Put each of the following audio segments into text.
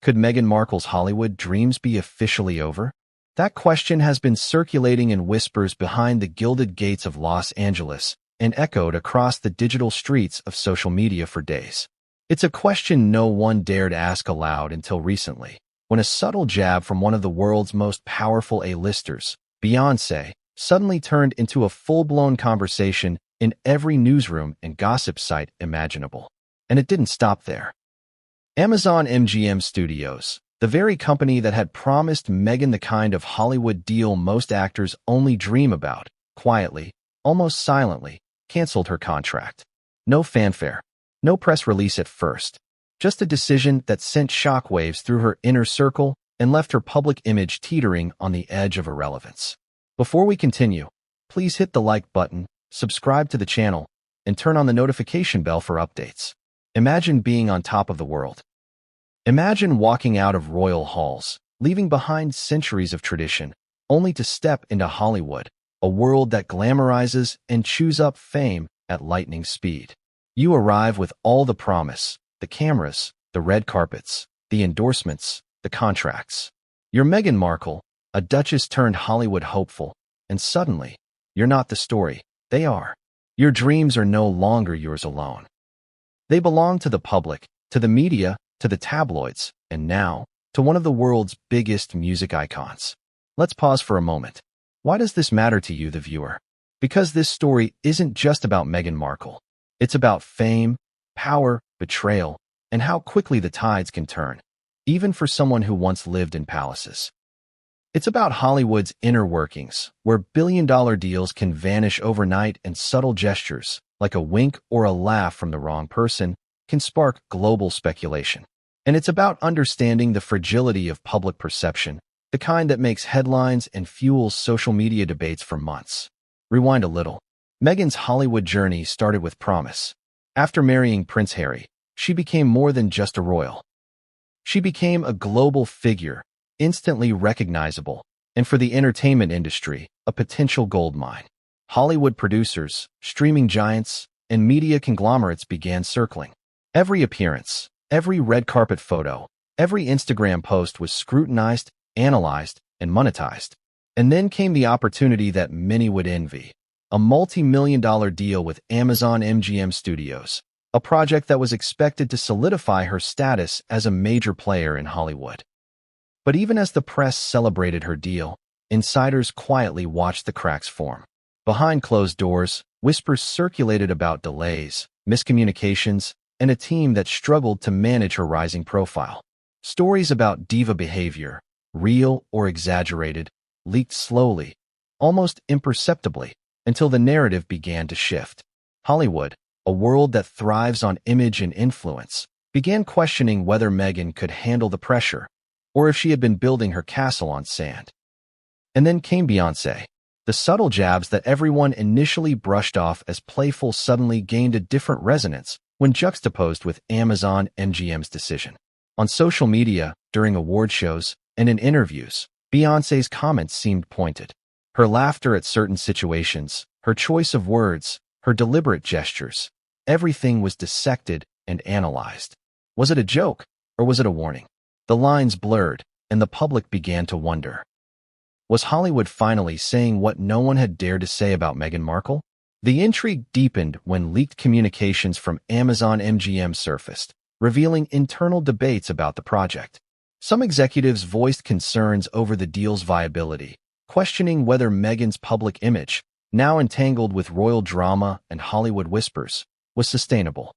Could Meghan Markle's Hollywood dreams be officially over? That question has been circulating in whispers behind the gilded gates of Los Angeles and echoed across the digital streets of social media for days. It's a question no one dared ask aloud until recently, when a subtle jab from one of the world's most powerful A-listers, Beyoncé, suddenly turned into a full-blown conversation in every newsroom and gossip site imaginable. And it didn't stop there. Amazon MGM Studios, the very company that had promised Meghan the kind of Hollywood deal most actors only dream about, quietly, almost silently, canceled her contract. No fanfare, no press release at first, just a decision that sent shockwaves through her inner circle and left her public image teetering on the edge of irrelevance. Before we continue, please hit the like button, subscribe to the channel, and turn on the notification bell for updates. Imagine being on top of the world. Imagine walking out of royal halls, leaving behind centuries of tradition, only to step into Hollywood, a world that glamorizes and chews up fame at lightning speed. You arrive with all the promise, the cameras, the red carpets, the endorsements, the contracts. You're Meghan Markle, a duchess turned Hollywood hopeful, and suddenly, you're not the story, they are. Your dreams are no longer yours alone. They belong to the public, to the media, to the tabloids, and now, to one of the world's biggest music icons. Let's pause for a moment. Why does this matter to you, the viewer? Because this story isn't just about Meghan Markle. It's about fame, power, betrayal, and how quickly the tides can turn, even for someone who once lived in palaces. It's about Hollywood's inner workings, where billion-dollar deals can vanish overnight and subtle gestures, like a wink or a laugh from the wrong person, can spark global speculation. And it's about understanding the fragility of public perception, the kind that makes headlines and fuels social media debates for months. Rewind a little. Meghan's Hollywood journey started with promise. After marrying Prince Harry, she became more than just a royal. She became a global figure, instantly recognizable, and for the entertainment industry, a potential goldmine. Hollywood producers, streaming giants, and media conglomerates began circling. Every appearance, every red carpet photo, every Instagram post was scrutinized, analyzed, and monetized. And then came the opportunity that many would envy. A multi-million-dollar deal with Amazon MGM Studios, a project that was expected to solidify her status as a major player in Hollywood. But even as the press celebrated her deal, insiders quietly watched the cracks form. Behind closed doors, whispers circulated about delays, miscommunications, and a team that struggled to manage her rising profile. Stories about diva behavior, real or exaggerated, leaked slowly, almost imperceptibly, until the narrative began to shift. Hollywood, a world that thrives on image and influence, began questioning whether Meghan could handle the pressure, or if she had been building her castle on sand. And then came Beyoncé. The subtle jabs that everyone initially brushed off as playful suddenly gained a different resonance when juxtaposed with Amazon MGM's decision. On social media, during award shows, and in interviews, Beyoncé's comments seemed pointed. Her laughter at certain situations, her choice of words, her deliberate gestures, everything was dissected and analyzed. Was it a joke, or was it a warning? The lines blurred, and the public began to wonder. Was Hollywood finally saying what no one had dared to say about Meghan Markle? The intrigue deepened when leaked communications from Amazon MGM surfaced, revealing internal debates about the project. Some executives voiced concerns over the deal's viability, questioning whether Meghan's public image, now entangled with royal drama and Hollywood whispers, was sustainable.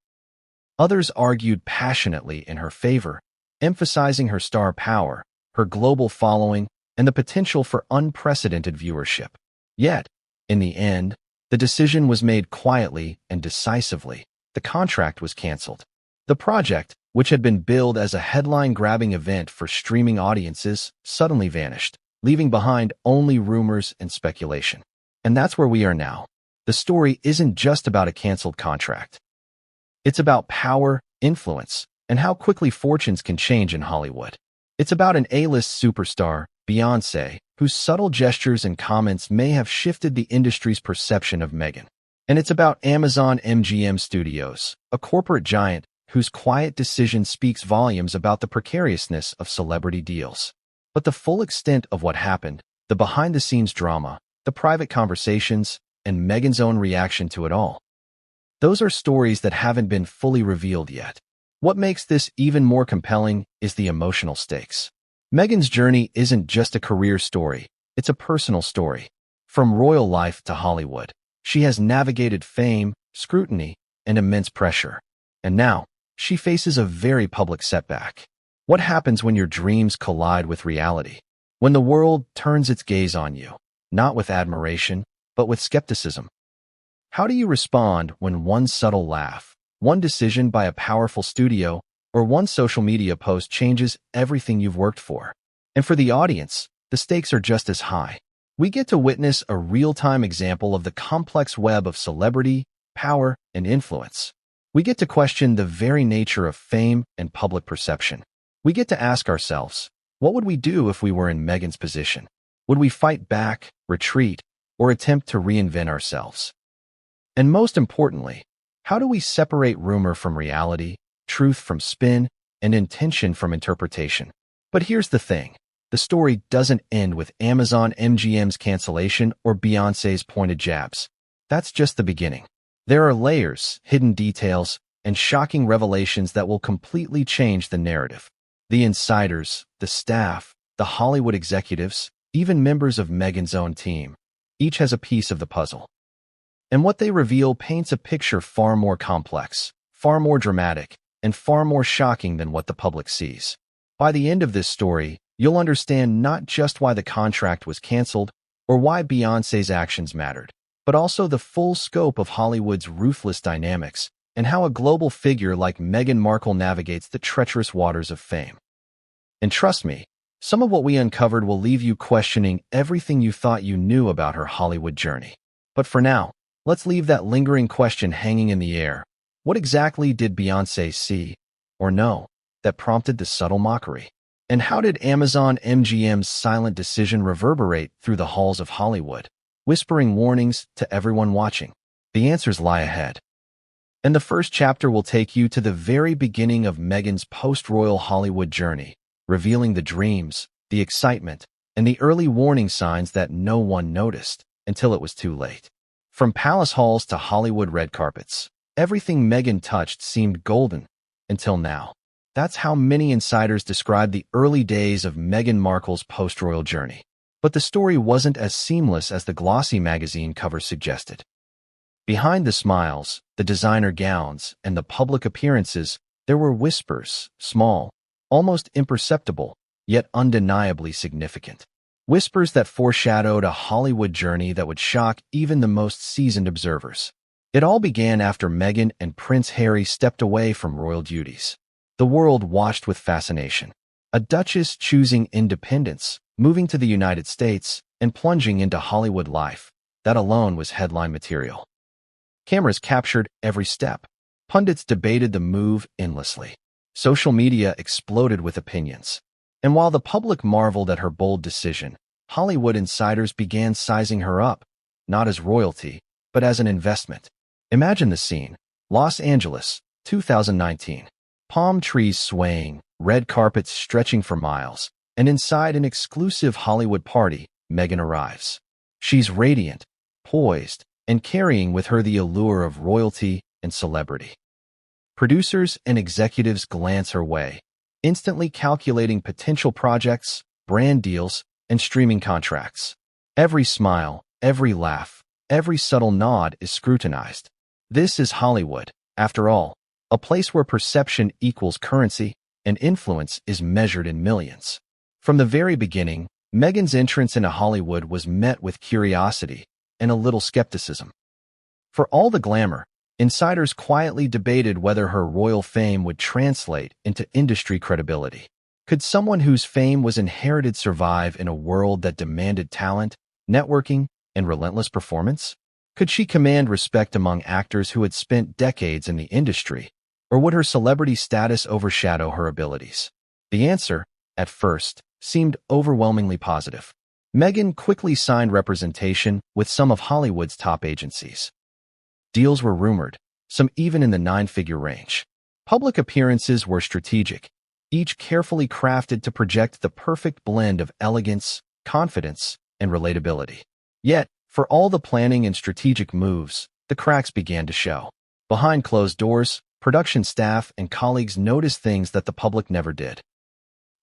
Others argued passionately in her favor, emphasizing her star power, her global following, and the potential for unprecedented viewership. Yet, in the end, the decision was made quietly and decisively. The contract was canceled. The project, which had been billed as a headline-grabbing event for streaming audiences, suddenly vanished, leaving behind only rumors and speculation. And that's where we are now. The story isn't just about a canceled contract. It's about power, influence, and how quickly fortunes can change in Hollywood. It's about an A-list superstar, Beyoncé, whose subtle gestures and comments may have shifted the industry's perception of Meghan. And it's about Amazon MGM Studios, a corporate giant whose quiet decision speaks volumes about the precariousness of celebrity deals. But the full extent of what happened, the behind-the-scenes drama, the private conversations, and Meghan's own reaction to it all, those are stories that haven't been fully revealed yet. What makes this even more compelling is the emotional stakes. Meghan's journey isn't just a career story, it's a personal story. From royal life to Hollywood, she has navigated fame, scrutiny, and immense pressure. And now, she faces a very public setback. What happens when your dreams collide with reality? When the world turns its gaze on you, not with admiration, but with skepticism? How do you respond when one subtle laugh, one decision by a powerful studio, or one social media post changes everything you've worked for? And for the audience, the stakes are just as high. We get to witness a real-time example of the complex web of celebrity, power, and influence. We get to question the very nature of fame and public perception. We get to ask ourselves, what would we do if we were in Meghan's position? Would we fight back, retreat, or attempt to reinvent ourselves? And most importantly, how do we separate rumor from reality, truth from spin, and intention from interpretation? But here's the thing. The story doesn't end with Amazon MGM's cancellation or Beyoncé's pointed jabs. That's just the beginning. There are layers, hidden details, and shocking revelations that will completely change the narrative. The insiders, the staff, the Hollywood executives, even members of Meghan's own team, each has a piece of the puzzle. And what they reveal paints a picture far more complex, far more dramatic, and far more shocking than what the public sees. By the end of this story, you'll understand not just why the contract was canceled or why Beyoncé's actions mattered, but also the full scope of Hollywood's ruthless dynamics and how a global figure like Meghan Markle navigates the treacherous waters of fame. And trust me, some of what we uncovered will leave you questioning everything you thought you knew about her Hollywood journey. But for now, let's leave that lingering question hanging in the air. What exactly did Beyoncé see, or know, that prompted the subtle mockery? And how did Amazon MGM's silent decision reverberate through the halls of Hollywood, whispering warnings to everyone watching? The answers lie ahead. And the first chapter will take you to the very beginning of Meghan's post-royal Hollywood journey, revealing the dreams, the excitement, and the early warning signs that no one noticed until it was too late. From palace halls to Hollywood red carpets, everything Meghan touched seemed golden until now. That's how many insiders describe the early days of Meghan Markle's post-royal journey. But the story wasn't as seamless as the glossy magazine cover suggested. Behind the smiles, the designer gowns, and the public appearances, there were whispers, small, almost imperceptible, yet undeniably significant. Whispers that foreshadowed a Hollywood journey that would shock even the most seasoned observers. It all began after Meghan and Prince Harry stepped away from royal duties. The world watched with fascination. A duchess choosing independence, moving to the United States, and plunging into Hollywood life. That alone was headline material. Cameras captured every step. Pundits debated the move endlessly. Social media exploded with opinions. And while the public marveled at her bold decision, Hollywood insiders began sizing her up, not as royalty, but as an investment. Imagine the scene. Los Angeles, 2019. Palm trees swaying, red carpets stretching for miles, and inside an exclusive Hollywood party, Meghan arrives. She's radiant, poised, and carrying with her the allure of royalty and celebrity. Producers and executives glance her way, instantly calculating potential projects, brand deals, and streaming contracts. Every smile, every laugh, every subtle nod is scrutinized. This is Hollywood, after all, a place where perception equals currency and influence is measured in millions. From the very beginning, Meghan's entrance into Hollywood was met with curiosity and a little skepticism. For all the glamour, insiders quietly debated whether her royal fame would translate into industry credibility. Could someone whose fame was inherited survive in a world that demanded talent, networking, and relentless performance? Could she command respect among actors who had spent decades in the industry, or would her celebrity status overshadow her abilities? The answer, at first, seemed overwhelmingly positive. Meghan quickly signed representation with some of Hollywood's top agencies. Deals were rumored, some even in the nine-figure range. Public appearances were strategic, each carefully crafted to project the perfect blend of elegance, confidence, and relatability. Yet, for all the planning and strategic moves, the cracks began to show. Behind closed doors, production staff and colleagues noticed things that the public never did.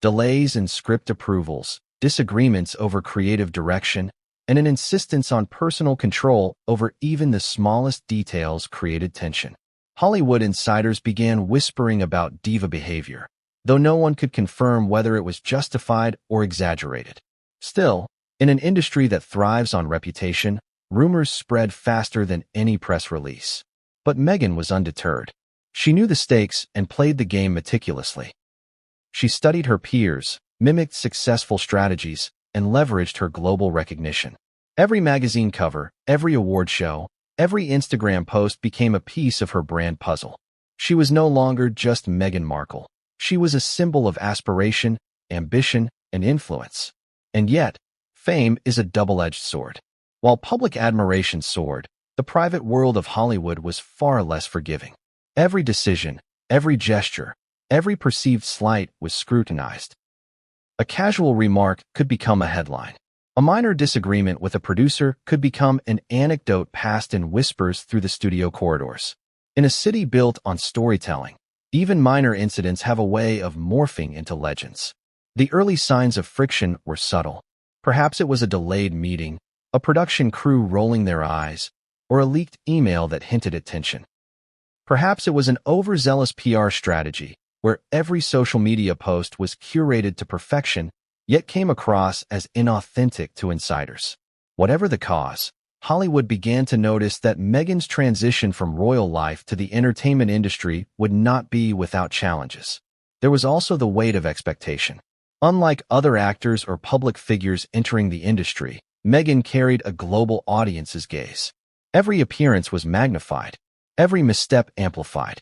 Delays in script approvals, disagreements over creative direction, and an insistence on personal control over even the smallest details created tension. Hollywood insiders began whispering about diva behavior, though no one could confirm whether it was justified or exaggerated. Still, in an industry that thrives on reputation, rumors spread faster than any press release. But Meghan was undeterred. She knew the stakes and played the game meticulously. She studied her peers, mimicked successful strategies, and leveraged her global recognition. Every magazine cover, every award show, every Instagram post became a piece of her brand puzzle. She was no longer just Meghan Markle. She was a symbol of aspiration, ambition, and influence. And yet, fame is a double-edged sword. While public admiration soared, the private world of Hollywood was far less forgiving. Every decision, every gesture, every perceived slight was scrutinized. A casual remark could become a headline. A minor disagreement with a producer could become an anecdote passed in whispers through the studio corridors. In a city built on storytelling, even minor incidents have a way of morphing into legends. The early signs of friction were subtle. Perhaps it was a delayed meeting, a production crew rolling their eyes, or a leaked email that hinted at tension. Perhaps it was an overzealous PR strategy, where every social media post was curated to perfection, yet came across as inauthentic to insiders. Whatever the cause, Hollywood began to notice that Meghan's transition from royal life to the entertainment industry would not be without challenges. There was also the weight of expectation. Unlike other actors or public figures entering the industry, Meghan carried a global audience's gaze. Every appearance was magnified, every misstep amplified,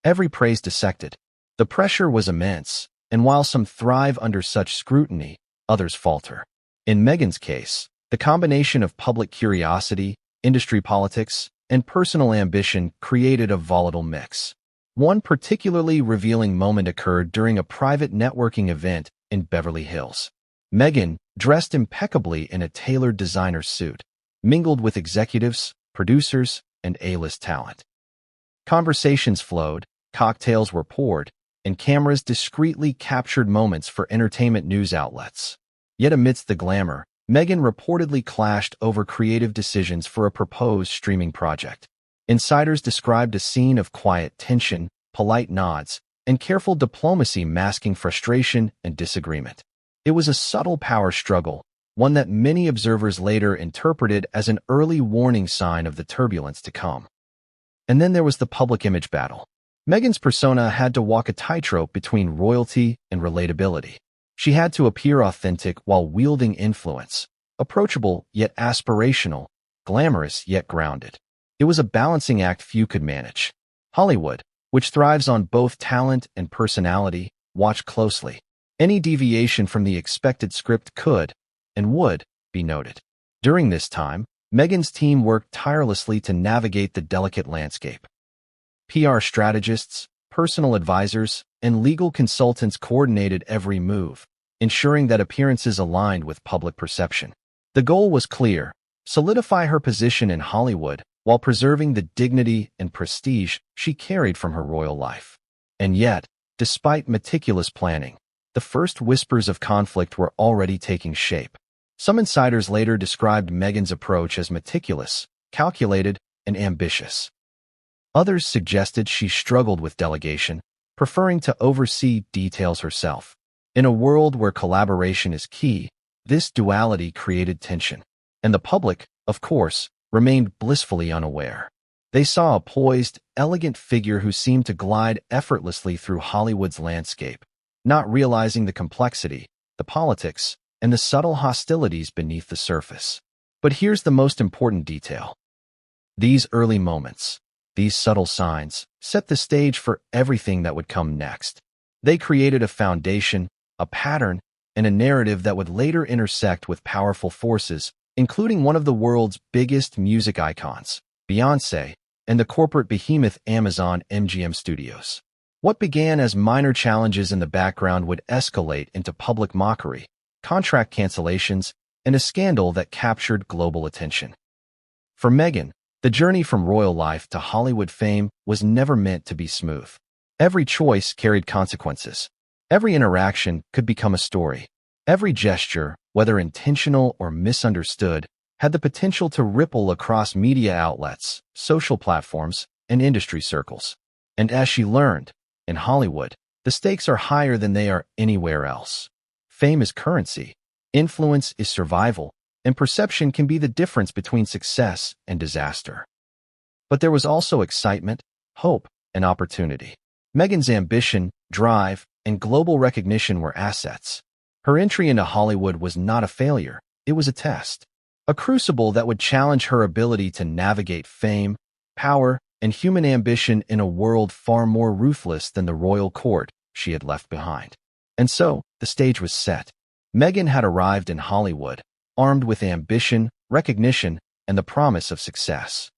every praise dissected. The pressure was immense, and while some thrive under such scrutiny, others falter. In Meghan's case, the combination of public curiosity, industry politics, and personal ambition created a volatile mix. One particularly revealing moment occurred during a private networking event in Beverly Hills. Meghan, dressed impeccably in a tailored designer suit, mingled with executives, producers, and A-list talent. Conversations flowed, cocktails were poured, and cameras discreetly captured moments for entertainment news outlets. Yet amidst the glamour, Meghan reportedly clashed over creative decisions for a proposed streaming project. Insiders described a scene of quiet tension, polite nods, and careful diplomacy masking frustration and disagreement. It was a subtle power struggle, one that many observers later interpreted as an early warning sign of the turbulence to come. And then there was the public image battle. Meghan's persona had to walk a tightrope between royalty and relatability. She had to appear authentic while wielding influence, approachable yet aspirational, glamorous yet grounded. It was a balancing act few could manage. Hollywood, which thrives on both talent and personality, watched closely. Any deviation from the expected script could, and would, be noted. During this time, Meghan's team worked tirelessly to navigate the delicate landscape. PR strategists, personal advisors, and legal consultants coordinated every move, ensuring that appearances aligned with public perception. The goal was clear: solidify her position in Hollywood while preserving the dignity and prestige she carried from her royal life. And yet, despite meticulous planning, the first whispers of conflict were already taking shape. Some insiders later described Meghan's approach as meticulous, calculated, and ambitious. Others suggested she struggled with delegation, preferring to oversee details herself. In a world where collaboration is key, this duality created tension. And the public, of course, remained blissfully unaware. They saw a poised, elegant figure who seemed to glide effortlessly through Hollywood's landscape, not realizing the complexity, the politics, and the subtle hostilities beneath the surface. But here's the most important detail. These early moments, these subtle signs, set the stage for everything that would come next. They created a foundation, a pattern, and a narrative that would later intersect with powerful forces, including one of the world's biggest music icons, Beyoncé, and the corporate behemoth Amazon MGM Studios. What began as minor challenges in the background would escalate into public mockery, contract cancellations, and a scandal that captured global attention. For Meghan, the journey from royal life to Hollywood fame was never meant to be smooth. Every choice carried consequences. Every interaction could become a story. Every gesture, whether intentional or misunderstood, had the potential to ripple across media outlets, social platforms, and industry circles. And as she learned, in Hollywood, the stakes are higher than they are anywhere else. Fame is currency, influence is survival, and perception can be the difference between success and disaster. But there was also excitement, hope, and opportunity. Meghan's ambition, drive, and global recognition were assets. Her entry into Hollywood was not a failure, it was a test. A crucible that would challenge her ability to navigate fame, power, and human ambition in a world far more ruthless than the royal court she had left behind. And so, the stage was set. Meghan had arrived in Hollywood, armed with ambition, recognition, and the promise of success.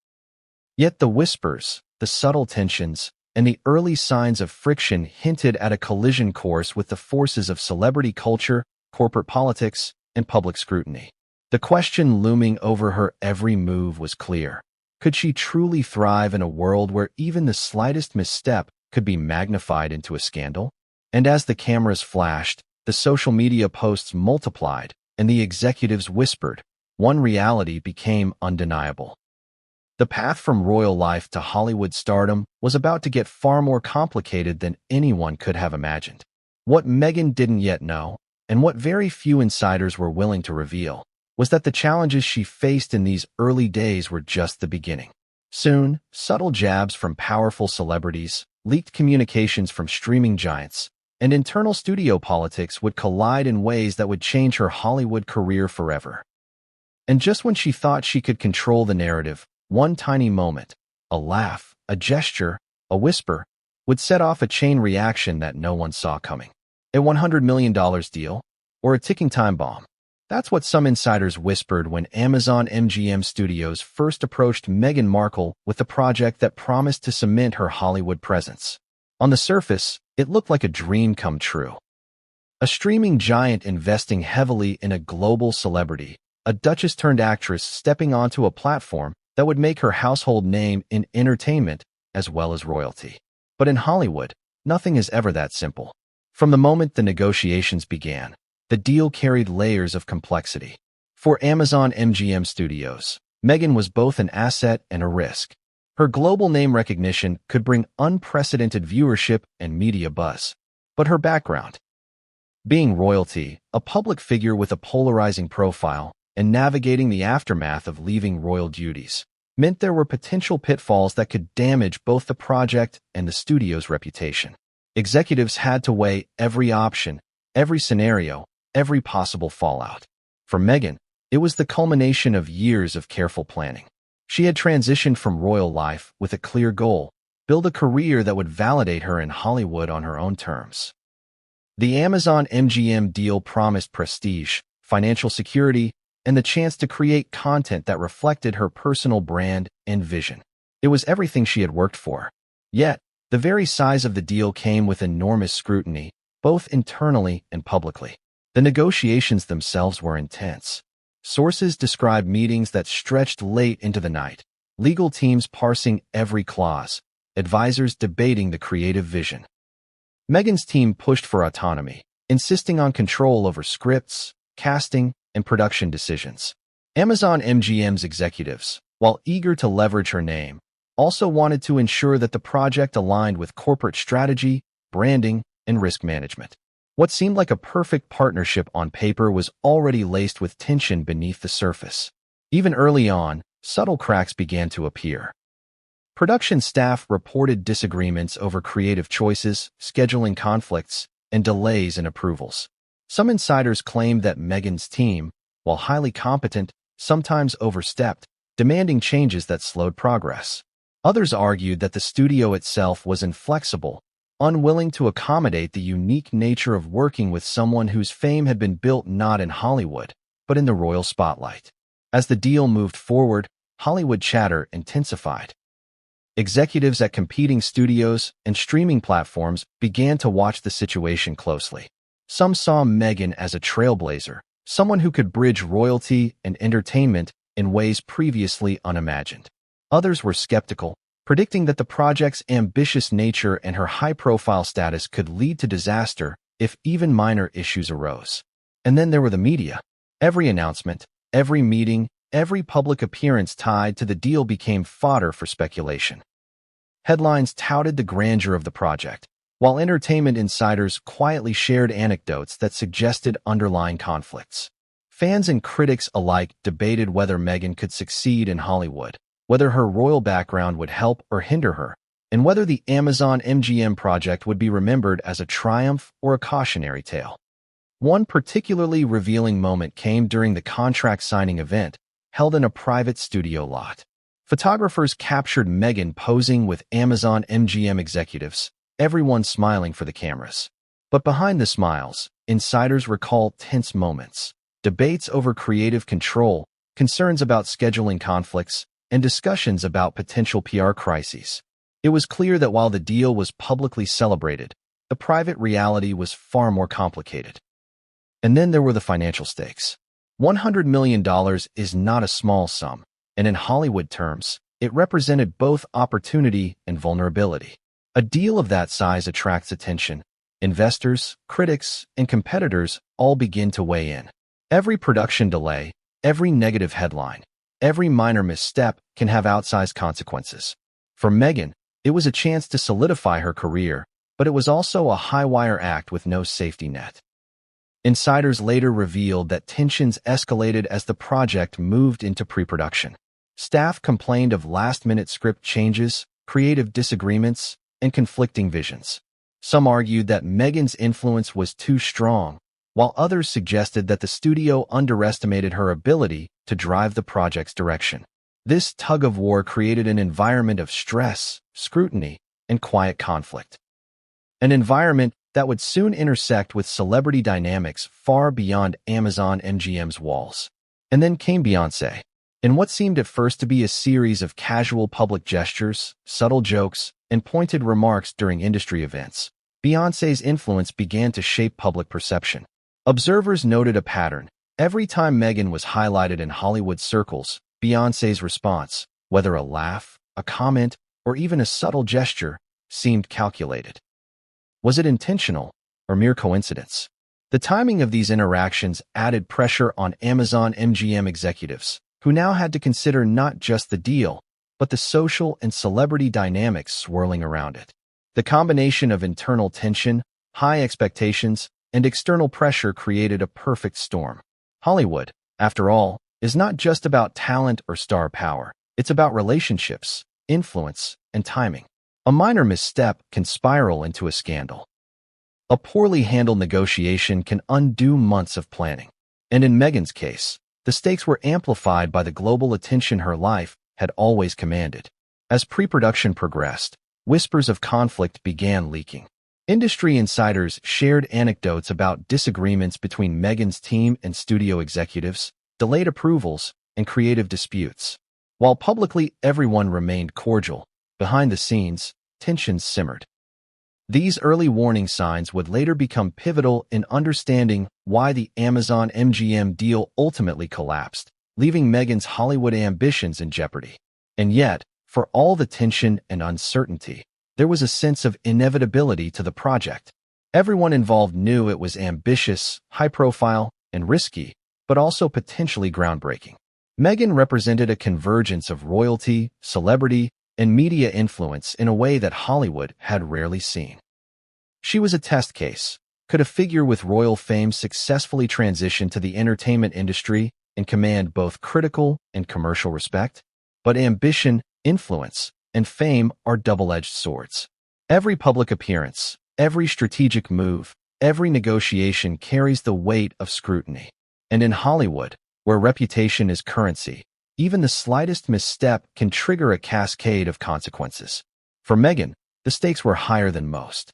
Yet the whispers, the subtle tensions, and the early signs of friction hinted at a collision course with the forces of celebrity culture, corporate politics, and public scrutiny. The question looming over her every move was clear. Could she truly thrive in a world where even the slightest misstep could be magnified into a scandal? And as the cameras flashed, the social media posts multiplied, and the executives whispered, one reality became undeniable. The path from royal life to Hollywood stardom was about to get far more complicated than anyone could have imagined. What Meghan didn't yet know, and what very few insiders were willing to reveal, was that the challenges she faced in these early days were just the beginning. Soon, subtle jabs from powerful celebrities, leaked communications from streaming giants, and internal studio politics would collide in ways that would change her Hollywood career forever. And just when she thought she could control the narrative, one tiny moment, a laugh, a gesture, a whisper, would set off a chain reaction that no one saw coming. A $100 million deal, or a ticking time bomb. That's what some insiders whispered when Amazon MGM Studios first approached Meghan Markle with a project that promised to cement her Hollywood presence. On the surface, it looked like a dream come true. A streaming giant investing heavily in a global celebrity, a duchess-turned-actress stepping onto a platform that would make her household name in entertainment as well as royalty. But in Hollywood, nothing is ever that simple. From the moment the negotiations began, the deal carried layers of complexity. For Amazon MGM Studios, Meghan was both an asset and a risk. Her global name recognition could bring unprecedented viewership and media buzz. But her background, being royalty, a public figure with a polarizing profile, and navigating the aftermath of leaving royal duties, meant there were potential pitfalls that could damage both the project and the studio's reputation. Executives had to weigh every option, every scenario, every possible fallout. For Meghan, it was the culmination of years of careful planning. She had transitioned from royal life with a clear goal: build a career that would validate her in Hollywood on her own terms. The Amazon MGM deal promised prestige, financial security, and the chance to create content that reflected her personal brand and vision. It was everything she had worked for. Yet, the very size of the deal came with enormous scrutiny, both internally and publicly. The negotiations themselves were intense. Sources describe meetings that stretched late into the night, legal teams parsing every clause, advisors debating the creative vision. Meghan's team pushed for autonomy, insisting on control over scripts, casting, and production decisions. Amazon MGM's executives, while eager to leverage her name, also wanted to ensure that the project aligned with corporate strategy, branding, and risk management. What seemed like a perfect partnership on paper was already laced with tension beneath the surface. Even early on, subtle cracks began to appear. Production staff reported disagreements over creative choices, scheduling conflicts, and delays in approvals. Some insiders claimed that Meghan's team, while highly competent, sometimes overstepped, demanding changes that slowed progress. Others argued that the studio itself was inflexible, unwilling to accommodate the unique nature of working with someone whose fame had been built not in Hollywood, but in the royal spotlight. As the deal moved forward, Hollywood chatter intensified. Executives at competing studios and streaming platforms began to watch the situation closely. Some saw Meghan as a trailblazer, someone who could bridge royalty and entertainment in ways previously unimagined. Others were skeptical, predicting that the project's ambitious nature and her high-profile status could lead to disaster if even minor issues arose. And then there were the media. Every announcement, every meeting, every public appearance tied to the deal became fodder for speculation. Headlines touted the grandeur of the project, while entertainment insiders quietly shared anecdotes that suggested underlying conflicts. Fans and critics alike debated whether Meghan could succeed in Hollywood, whether her royal background would help or hinder her, and whether the Amazon MGM project would be remembered as a triumph or a cautionary tale. One particularly revealing moment came during the contract signing event, held in a private studio lot. Photographers captured Meghan posing with Amazon MGM executives, everyone smiling for the cameras. But behind the smiles, insiders recall tense moments, debates over creative control, concerns about scheduling conflicts, and discussions about potential PR crises. It was clear that while the deal was publicly celebrated, the private reality was far more complicated. And then there were the financial stakes. $100 million is not a small sum, and in Hollywood terms, it represented both opportunity and vulnerability. A deal of that size attracts attention. Investors, critics, and competitors all begin to weigh in. Every production delay, every negative headline, every minor misstep can have outsized consequences. For Meghan, it was a chance to solidify her career, but it was also a high-wire act with no safety net. Insiders later revealed that tensions escalated as the project moved into pre-production. Staff complained of last-minute script changes, creative disagreements, and conflicting visions. Some argued that Meghan's influence was too strong, while others suggested that the studio underestimated her ability to drive the project's direction. This tug-of-war created an environment of stress, scrutiny, and quiet conflict. An environment that would soon intersect with celebrity dynamics far beyond Amazon MGM's walls. And then came Beyoncé. In what seemed at first to be a series of casual public gestures, subtle jokes, and pointed remarks during industry events, Beyoncé's influence began to shape public perception. Observers noted a pattern. Every time Meghan was highlighted in Hollywood circles, Beyoncé's response, whether a laugh, a comment, or even a subtle gesture, seemed calculated. Was it intentional or mere coincidence? The timing of these interactions added pressure on Amazon MGM executives, who now had to consider not just the deal, but the social and celebrity dynamics swirling around it. The combination of internal tension, high expectations, and external pressure created a perfect storm. Hollywood, after all, is not just about talent or star power. It's about relationships, influence, and timing. A minor misstep can spiral into a scandal. A poorly handled negotiation can undo months of planning. And in Meghan's case, the stakes were amplified by the global attention her life had always commanded. As pre-production progressed, whispers of conflict began leaking. Industry insiders shared anecdotes about disagreements between Meghan's team and studio executives, delayed approvals, and creative disputes. While publicly everyone remained cordial, behind the scenes, tensions simmered. These early warning signs would later become pivotal in understanding why the Amazon MGM deal ultimately collapsed, leaving Meghan's Hollywood ambitions in jeopardy. And yet, for all the tension and uncertainty, there was a sense of inevitability to the project. Everyone involved knew it was ambitious, high-profile, and risky, but also potentially groundbreaking. Meghan represented a convergence of royalty, celebrity, and media influence in a way that Hollywood had rarely seen. She was a test case. Could a figure with royal fame successfully transition to the entertainment industry and command both critical and commercial respect? But ambition, influence, and fame are double-edged swords. Every public appearance, every strategic move, every negotiation carries the weight of scrutiny. And in Hollywood, where reputation is currency, even the slightest misstep can trigger a cascade of consequences. For Meghan, the stakes were higher than most.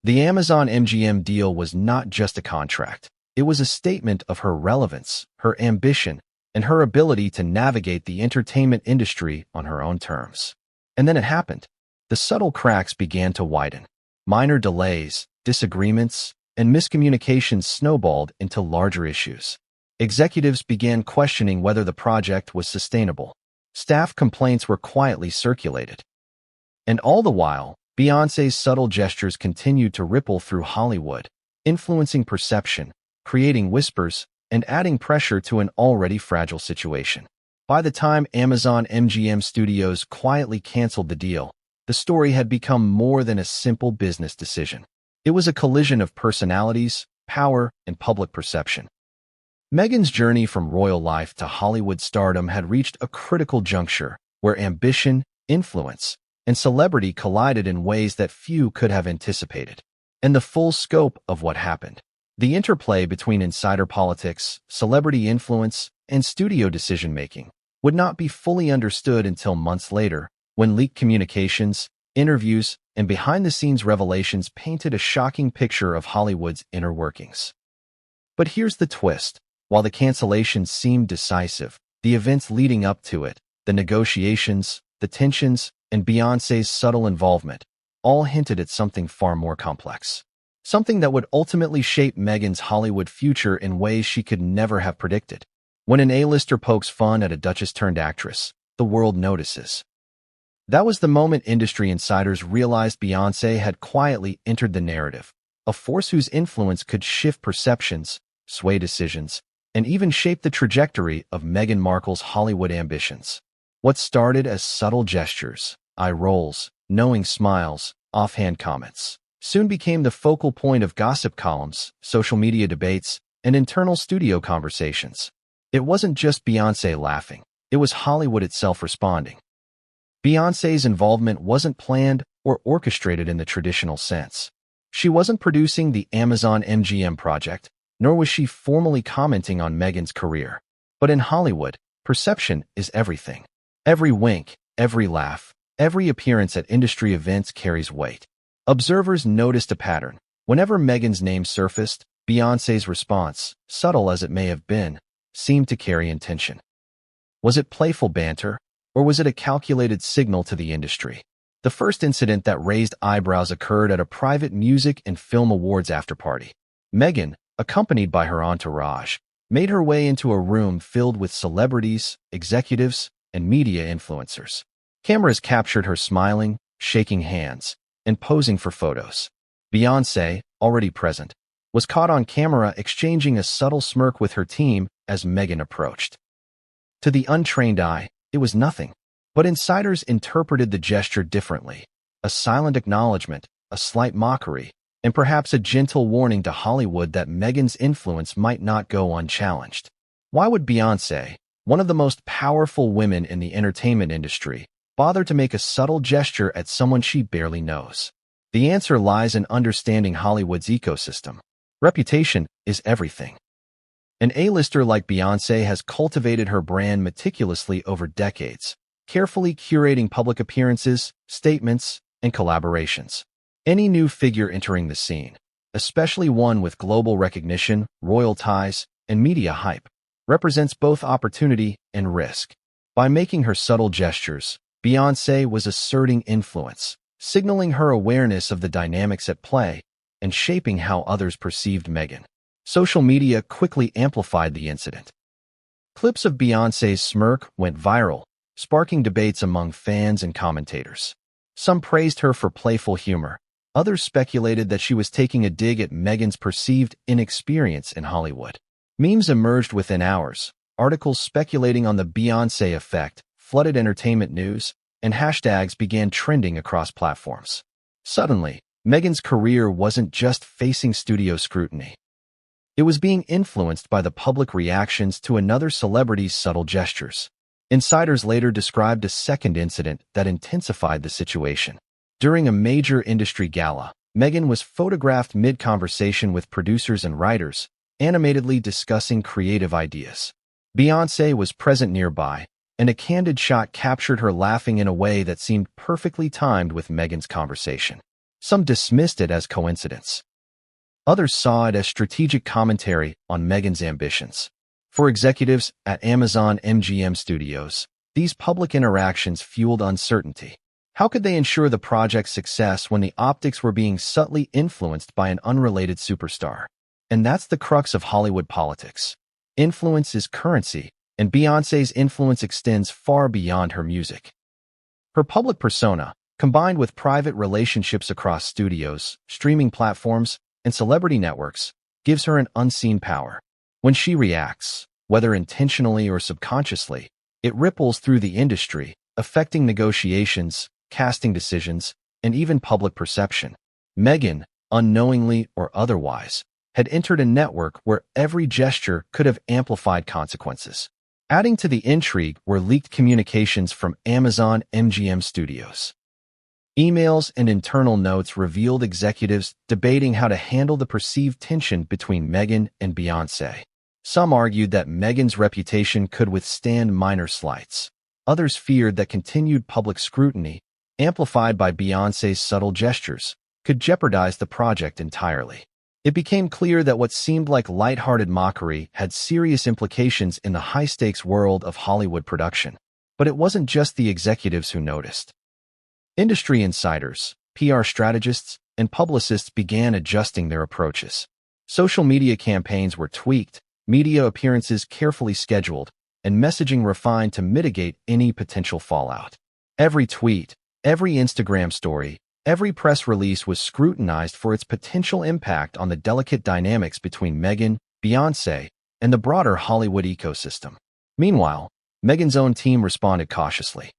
The Amazon MGM deal was not just a contract. It was a statement of her relevance, her ambition, and her ability to navigate the entertainment industry on her own terms. And then it happened. The subtle cracks began to widen. Minor delays, disagreements, and miscommunications snowballed into larger issues. Executives began questioning whether the project was sustainable. Staff complaints were quietly circulated. And all the while, Beyoncé's subtle gestures continued to ripple through Hollywood, influencing perception, creating whispers, and adding pressure to an already fragile situation. By the time Amazon MGM Studios quietly canceled the deal, the story had become more than a simple business decision. It was a collision of personalities, power, and public perception. Meghan's journey from royal life to Hollywood stardom had reached a critical juncture where ambition, influence, and celebrity collided in ways that few could have anticipated. And the full scope of what happened, the interplay between insider politics, celebrity influence, and studio decision-making, would not be fully understood until months later, when leaked communications, interviews, and behind-the-scenes revelations painted a shocking picture of Hollywood's inner workings. But here's the twist. While the cancellations seemed decisive, the events leading up to it, the negotiations, the tensions, and Beyoncé's subtle involvement, all hinted at something far more complex. Something that would ultimately shape Meghan's Hollywood future in ways she could never have predicted. When an A-lister pokes fun at a duchess-turned-actress, the world notices. That was the moment industry insiders realized Beyoncé had quietly entered the narrative, a force whose influence could shift perceptions, sway decisions, and even shape the trajectory of Meghan Markle's Hollywood ambitions. What started as subtle gestures, eye rolls, knowing smiles, offhand comments, soon became the focal point of gossip columns, social media debates, and internal studio conversations. It wasn't just Beyoncé laughing, it was Hollywood itself responding. Beyoncé's involvement wasn't planned or orchestrated in the traditional sense. She wasn't producing the Amazon MGM project, nor was she formally commenting on Meghan's career. But in Hollywood, perception is everything. Every wink, every laugh, every appearance at industry events carries weight. Observers noticed a pattern. Whenever Meghan's name surfaced, Beyoncé's response, subtle as it may have been, seemed to carry intention. Was it playful banter, or was it a calculated signal to the industry? The first incident that raised eyebrows occurred at a private music and film awards afterparty. Meghan, accompanied by her entourage, made her way into a room filled with celebrities, executives, and media influencers. Cameras captured her smiling, shaking hands, and posing for photos. Beyoncé, already present, was caught on camera exchanging a subtle smirk with her team as Meghan approached. To the untrained eye, it was nothing, but insiders interpreted the gesture differently. A silent acknowledgement, a slight mockery, and perhaps a gentle warning to Hollywood that Meghan's influence might not go unchallenged. Why would Beyoncé, one of the most powerful women in the entertainment industry, bother to make a subtle gesture at someone she barely knows? The answer lies in understanding Hollywood's ecosystem. Reputation is everything. An A-lister like Beyoncé has cultivated her brand meticulously over decades, carefully curating public appearances, statements, and collaborations. Any new figure entering the scene, especially one with global recognition, royal ties, and media hype, represents both opportunity and risk. By making her subtle gestures, Beyoncé was asserting influence, signaling her awareness of the dynamics at play, and shaping how others perceived Meghan. Social media quickly amplified the incident. Clips of Beyoncé's smirk went viral, sparking debates among fans and commentators. Some praised her for playful humor. Others speculated that she was taking a dig at Meghan's perceived inexperience in Hollywood. Memes emerged within hours. Articles speculating on the Beyoncé effect flooded entertainment news, and hashtags began trending across platforms. Suddenly, Meghan's career wasn't just facing studio scrutiny. It was being influenced by the public reactions to another celebrity's subtle gestures. Insiders later described a second incident that intensified the situation. During a major industry gala, Meghan was photographed mid-conversation with producers and writers, animatedly discussing creative ideas. Beyoncé was present nearby, and a candid shot captured her laughing in a way that seemed perfectly timed with Meghan's conversation. Some dismissed it as coincidence. Others saw it as strategic commentary on Meghan's ambitions. For executives at Amazon MGM Studios, these public interactions fueled uncertainty. How could they ensure the project's success when the optics were being subtly influenced by an unrelated superstar? And that's the crux of Hollywood politics. Influence is currency, and Beyoncé's influence extends far beyond her music. Her public persona, combined with private relationships across studios, streaming platforms, and celebrity networks, gives her an unseen power. When she reacts, whether intentionally or subconsciously, it ripples through the industry, affecting negotiations, casting decisions, and even public perception. Meghan, unknowingly or otherwise, had entered a network where every gesture could have amplified consequences. Adding to the intrigue were leaked communications from Amazon MGM Studios. Emails and internal notes revealed executives debating how to handle the perceived tension between Meghan and Beyoncé. Some argued that Meghan's reputation could withstand minor slights. Others feared that continued public scrutiny, amplified by Beyoncé's subtle gestures, could jeopardize the project entirely. It became clear that what seemed like lighthearted mockery had serious implications in the high-stakes world of Hollywood production. But it wasn't just the executives who noticed. Industry insiders, PR strategists, and publicists began adjusting their approaches. Social media campaigns were tweaked, media appearances carefully scheduled, and messaging refined to mitigate any potential fallout. Every tweet, every Instagram story, every press release was scrutinized for its potential impact on the delicate dynamics between Meghan, Beyoncé, and the broader Hollywood ecosystem. Meanwhile, Meghan's own team responded cautiously.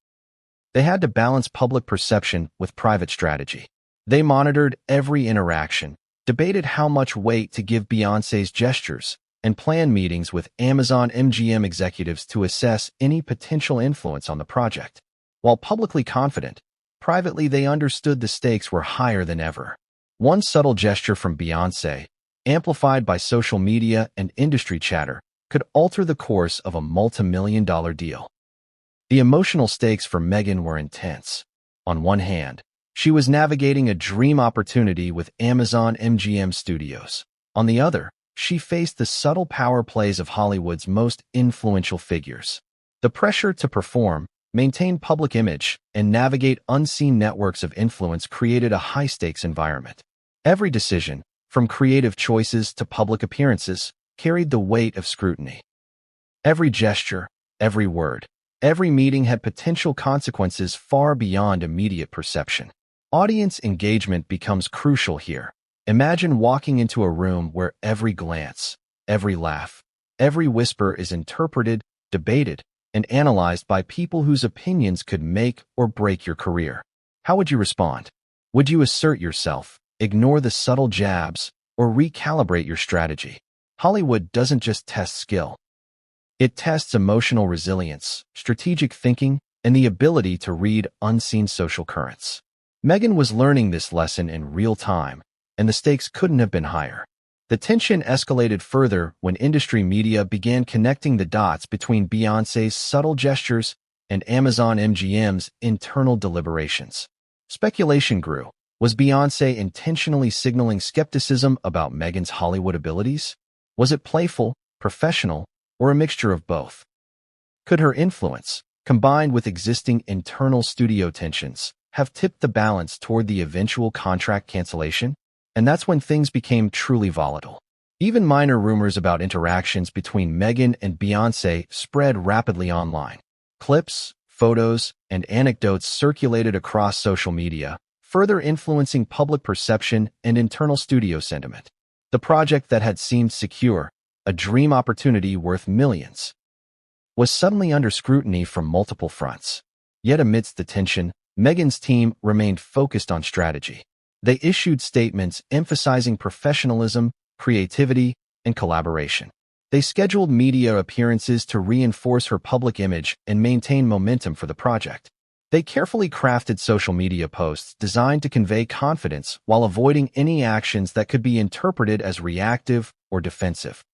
They had to balance public perception with private strategy. They monitored every interaction, debated how much weight to give Beyoncé's gestures, and planned meetings with Amazon MGM executives to assess any potential influence on the project. While publicly confident, privately they understood the stakes were higher than ever. One subtle gesture from Beyoncé, amplified by social media and industry chatter, could alter the course of a multi-million-dollar deal. The emotional stakes for Meghan were intense. On one hand, she was navigating a dream opportunity with Amazon MGM Studios. On the other, she faced the subtle power plays of Hollywood's most influential figures. The pressure to perform, maintain public image, and navigate unseen networks of influence created a high-stakes environment. Every decision, from creative choices to public appearances, carried the weight of scrutiny. Every gesture, every word, every meeting had potential consequences far beyond immediate perception. Audience engagement becomes crucial here. Imagine walking into a room where every glance, every laugh, every whisper is interpreted, debated, and analyzed by people whose opinions could make or break your career. How would you respond? Would you assert yourself, ignore the subtle jabs, or recalibrate your strategy? Hollywood doesn't just test skill. It tests emotional resilience, strategic thinking, and the ability to read unseen social currents. Meghan was learning this lesson in real time, and the stakes couldn't have been higher. The tension escalated further when industry media began connecting the dots between Beyoncé's subtle gestures and Amazon MGM's internal deliberations. Speculation grew. Was Beyoncé intentionally signaling skepticism about Meghan's Hollywood abilities? Was it playful, professional, or a mixture of both? Could her influence, combined with existing internal studio tensions, have tipped the balance toward the eventual contract cancellation? And that's when things became truly volatile. Even minor rumors about interactions between Meghan and Beyoncé spread rapidly online. Clips, photos, and anecdotes circulated across social media, further influencing public perception and internal studio sentiment. The project that had seemed secure, a dream opportunity worth millions, was suddenly under scrutiny from multiple fronts. Yet amidst the tension, Meghan's team remained focused on strategy. They issued statements emphasizing professionalism, creativity, and collaboration. They scheduled media appearances to reinforce her public image and maintain momentum for the project. They carefully crafted social media posts designed to convey confidence while avoiding any actions that could be interpreted as reactive or defensive.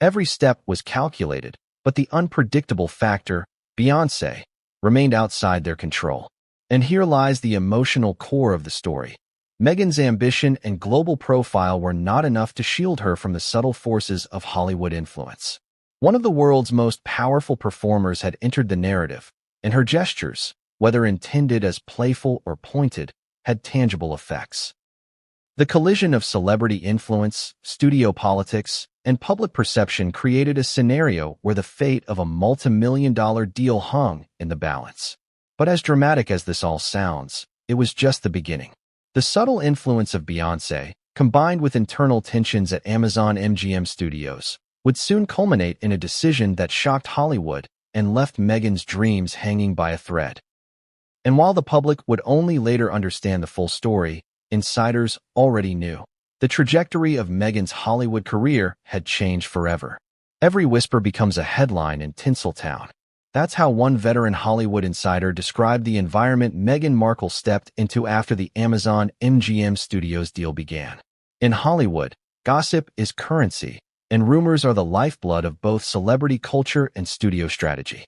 Every step was calculated, but the unpredictable factor, Beyoncé, remained outside their control. And here lies the emotional core of the story. Meghan's ambition and global profile were not enough to shield her from the subtle forces of Hollywood influence. One of the world's most powerful performers had entered the narrative, and her gestures, whether intended as playful or pointed, had tangible effects. The collision of celebrity influence, studio politics, and public perception created a scenario where the fate of a multi-million-dollar deal hung in the balance. But as dramatic as this all sounds, it was just the beginning. The subtle influence of Beyoncé, combined with internal tensions at Amazon MGM Studios, would soon culminate in a decision that shocked Hollywood and left Meghan's dreams hanging by a thread. And while the public would only later understand the full story, insiders already knew. The trajectory of Meghan's Hollywood career had changed forever. Every whisper becomes a headline in Tinseltown. That's how one veteran Hollywood insider described the environment Meghan Markle stepped into after the Amazon MGM Studios deal began. In Hollywood, gossip is currency, and rumors are the lifeblood of both celebrity culture and studio strategy.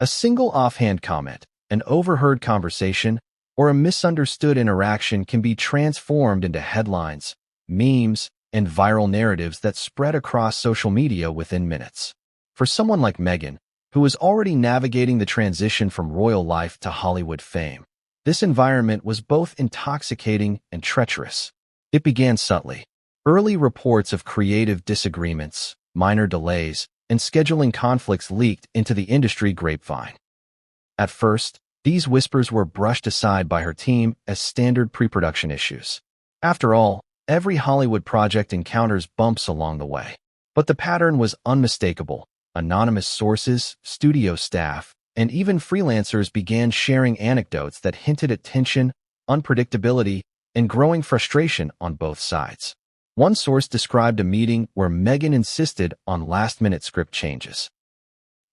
A single offhand comment, an overheard conversation, or a misunderstood interaction can be transformed into headlines, memes, and viral narratives that spread across social media within minutes. For someone like Meghan, who was already navigating the transition from royal life to Hollywood fame, this environment was both intoxicating and treacherous. It began subtly. Early reports of creative disagreements, minor delays, and scheduling conflicts leaked into the industry grapevine. At first, these whispers were brushed aside by her team as standard pre-production issues. After all, every Hollywood project encounters bumps along the way. But the pattern was unmistakable. Anonymous sources, studio staff, and even freelancers began sharing anecdotes that hinted at tension, unpredictability, and growing frustration on both sides. One source described a meeting where Meghan insisted on last-minute script changes.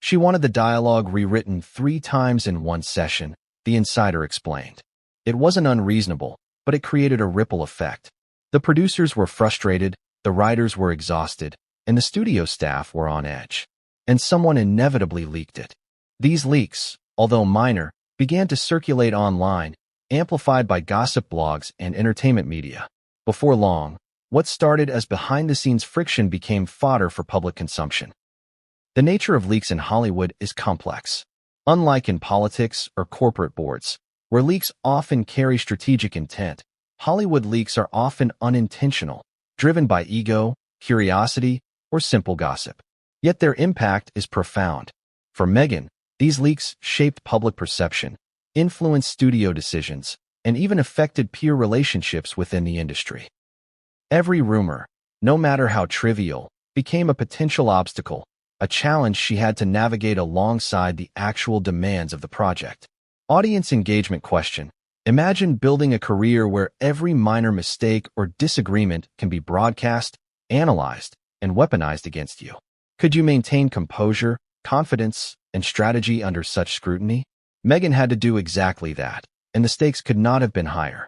She wanted the dialogue rewritten 3 times in one session, the insider explained. It wasn't unreasonable, but it created a ripple effect. The producers were frustrated, the writers were exhausted, and the studio staff were on edge. And someone inevitably leaked it. These leaks, although minor, began to circulate online, amplified by gossip blogs and entertainment media. Before long, what started as behind-the-scenes friction became fodder for public consumption. The nature of leaks in Hollywood is complex. Unlike in politics or corporate boards, where leaks often carry strategic intent, Hollywood leaks are often unintentional, driven by ego, curiosity, or simple gossip. Yet their impact is profound. For Meghan, these leaks shaped public perception, influenced studio decisions, and even affected peer relationships within the industry. Every rumor, no matter how trivial, became a potential obstacle, a challenge she had to navigate alongside the actual demands of the project. Audience engagement question. Imagine building a career where every minor mistake or disagreement can be broadcast, analyzed, and weaponized against you. Could you maintain composure, confidence, and strategy under such scrutiny? Meghan had to do exactly that, and the stakes could not have been higher.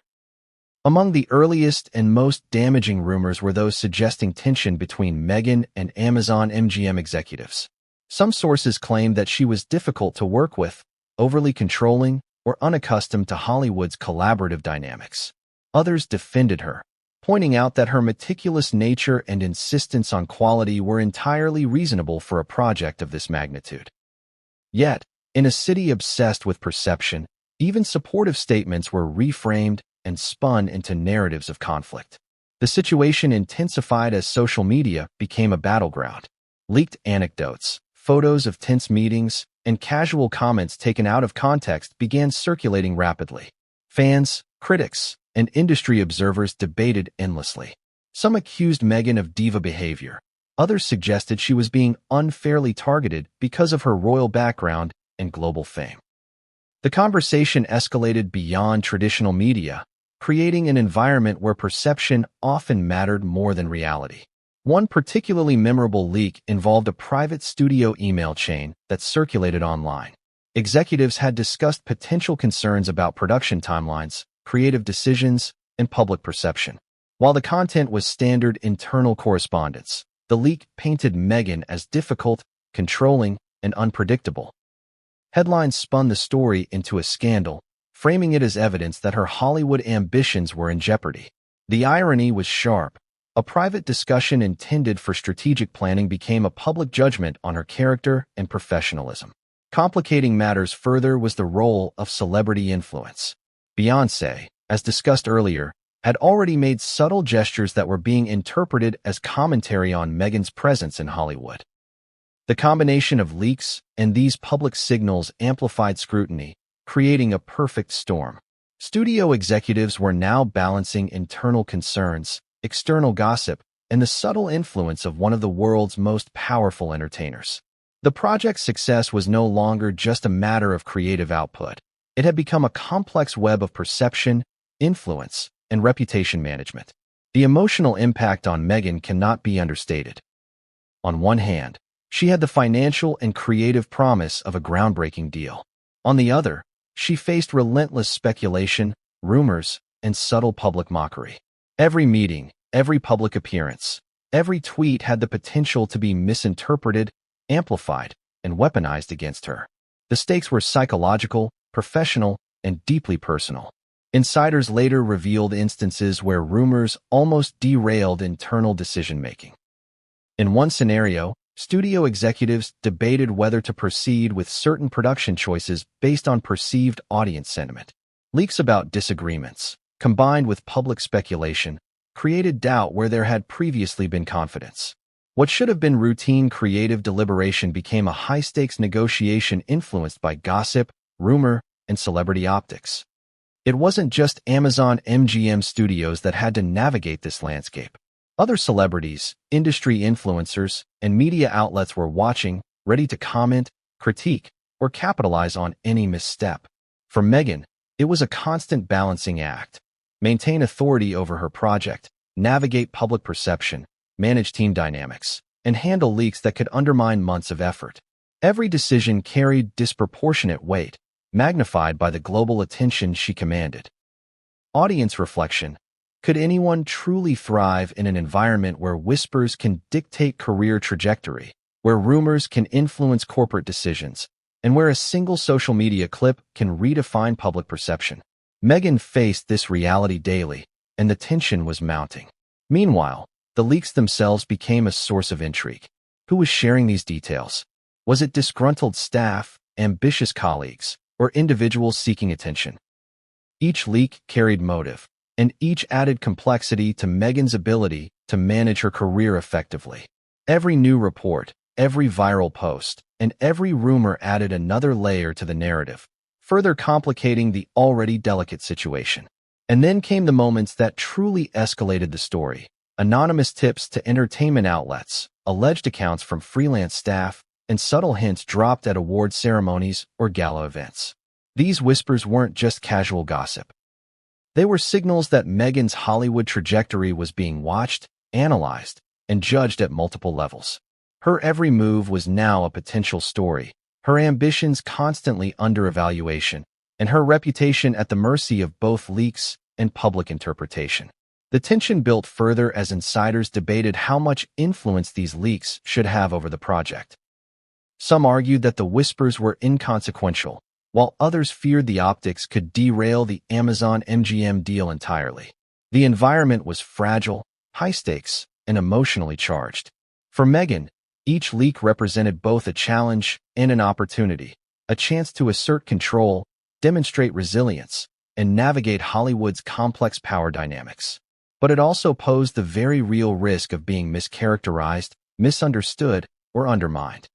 Among the earliest and most damaging rumors were those suggesting tension between Meghan and Amazon MGM executives. Some sources claimed that she was difficult to work with, overly controlling, or unaccustomed to Hollywood's collaborative dynamics. Others defended her, pointing out that her meticulous nature and insistence on quality were entirely reasonable for a project of this magnitude. Yet, in a city obsessed with perception, even supportive statements were reframed and spun into narratives of conflict. The situation intensified as social media became a battleground. Leaked anecdotes, photos of tense meetings, and casual comments taken out of context began circulating rapidly. Fans, critics, and industry observers debated endlessly. Some accused Meghan of diva behavior. Others suggested she was being unfairly targeted because of her royal background and global fame. The conversation escalated beyond traditional media, creating an environment where perception often mattered more than reality. One particularly memorable leak involved a private studio email chain that circulated online. Executives had discussed potential concerns about production timelines, creative decisions, and public perception. While the content was standard internal correspondence, the leak painted Meghan as difficult, controlling, and unpredictable. Headlines spun the story into a scandal, framing it as evidence that her Hollywood ambitions were in jeopardy. The irony was sharp. A private discussion intended for strategic planning became a public judgment on her character and professionalism. Complicating matters further was the role of celebrity influence. Beyoncé, as discussed earlier, had already made subtle gestures that were being interpreted as commentary on Meghan's presence in Hollywood. The combination of leaks and these public signals amplified scrutiny, creating a perfect storm. Studio executives were now balancing internal concerns, external gossip, and the subtle influence of one of the world's most powerful entertainers. The project's success was no longer just a matter of creative output. It had become a complex web of perception, influence, and reputation management. The emotional impact on Meghan cannot be understated. On one hand, she had the financial and creative promise of a groundbreaking deal. On the other, she faced relentless speculation, rumors, and subtle public mockery. Every meeting, every public appearance, every tweet had the potential to be misinterpreted, amplified, and weaponized against her. The stakes were psychological, professional, and deeply personal. Insiders later revealed instances where rumors almost derailed internal decision-making. In one scenario, studio executives debated whether to proceed with certain production choices based on perceived audience sentiment. Leaks about disagreements, combined with public speculation, created doubt where there had previously been confidence. What should have been routine creative deliberation became a high-stakes negotiation influenced by gossip, rumor, and celebrity optics. It wasn't just Amazon MGM Studios that had to navigate this landscape. Other celebrities, industry influencers, and media outlets were watching, ready to comment, critique, or capitalize on any misstep. For Meghan, it was a constant balancing act. Maintain authority over her project, navigate public perception, manage team dynamics, and handle leaks that could undermine months of effort. Every decision carried disproportionate weight, magnified by the global attention she commanded. Audience reflection. Could anyone truly thrive in an environment where whispers can dictate career trajectory, where rumors can influence corporate decisions, and where a single social media clip can redefine public perception? Meghan faced this reality daily, and the tension was mounting. Meanwhile, the leaks themselves became a source of intrigue. Who was sharing these details? Was it disgruntled staff, ambitious colleagues, or individuals seeking attention? Each leak carried motive, and each added complexity to Meghan's ability to manage her career effectively. Every new report, every viral post, and every rumor added another layer to the narrative, further complicating the already delicate situation. And then came the moments that truly escalated the story. Anonymous tips to entertainment outlets, alleged accounts from freelance staff, and subtle hints dropped at award ceremonies or gala events. These whispers weren't just casual gossip. They were signals that Meghan's Hollywood trajectory was being watched, analyzed, and judged at multiple levels. Her every move was now a potential story, her ambitions constantly under evaluation, and her reputation at the mercy of both leaks and public interpretation. The tension built further as insiders debated how much influence these leaks should have over the project. Some argued that the whispers were inconsequential, while others feared the optics could derail the Amazon MGM deal entirely. The environment was fragile, high-stakes, and emotionally charged. For Meghan, each leak represented both a challenge and an opportunity, a chance to assert control, demonstrate resilience, and navigate Hollywood's complex power dynamics. But it also posed the very real risk of being mischaracterized, misunderstood, or undermined.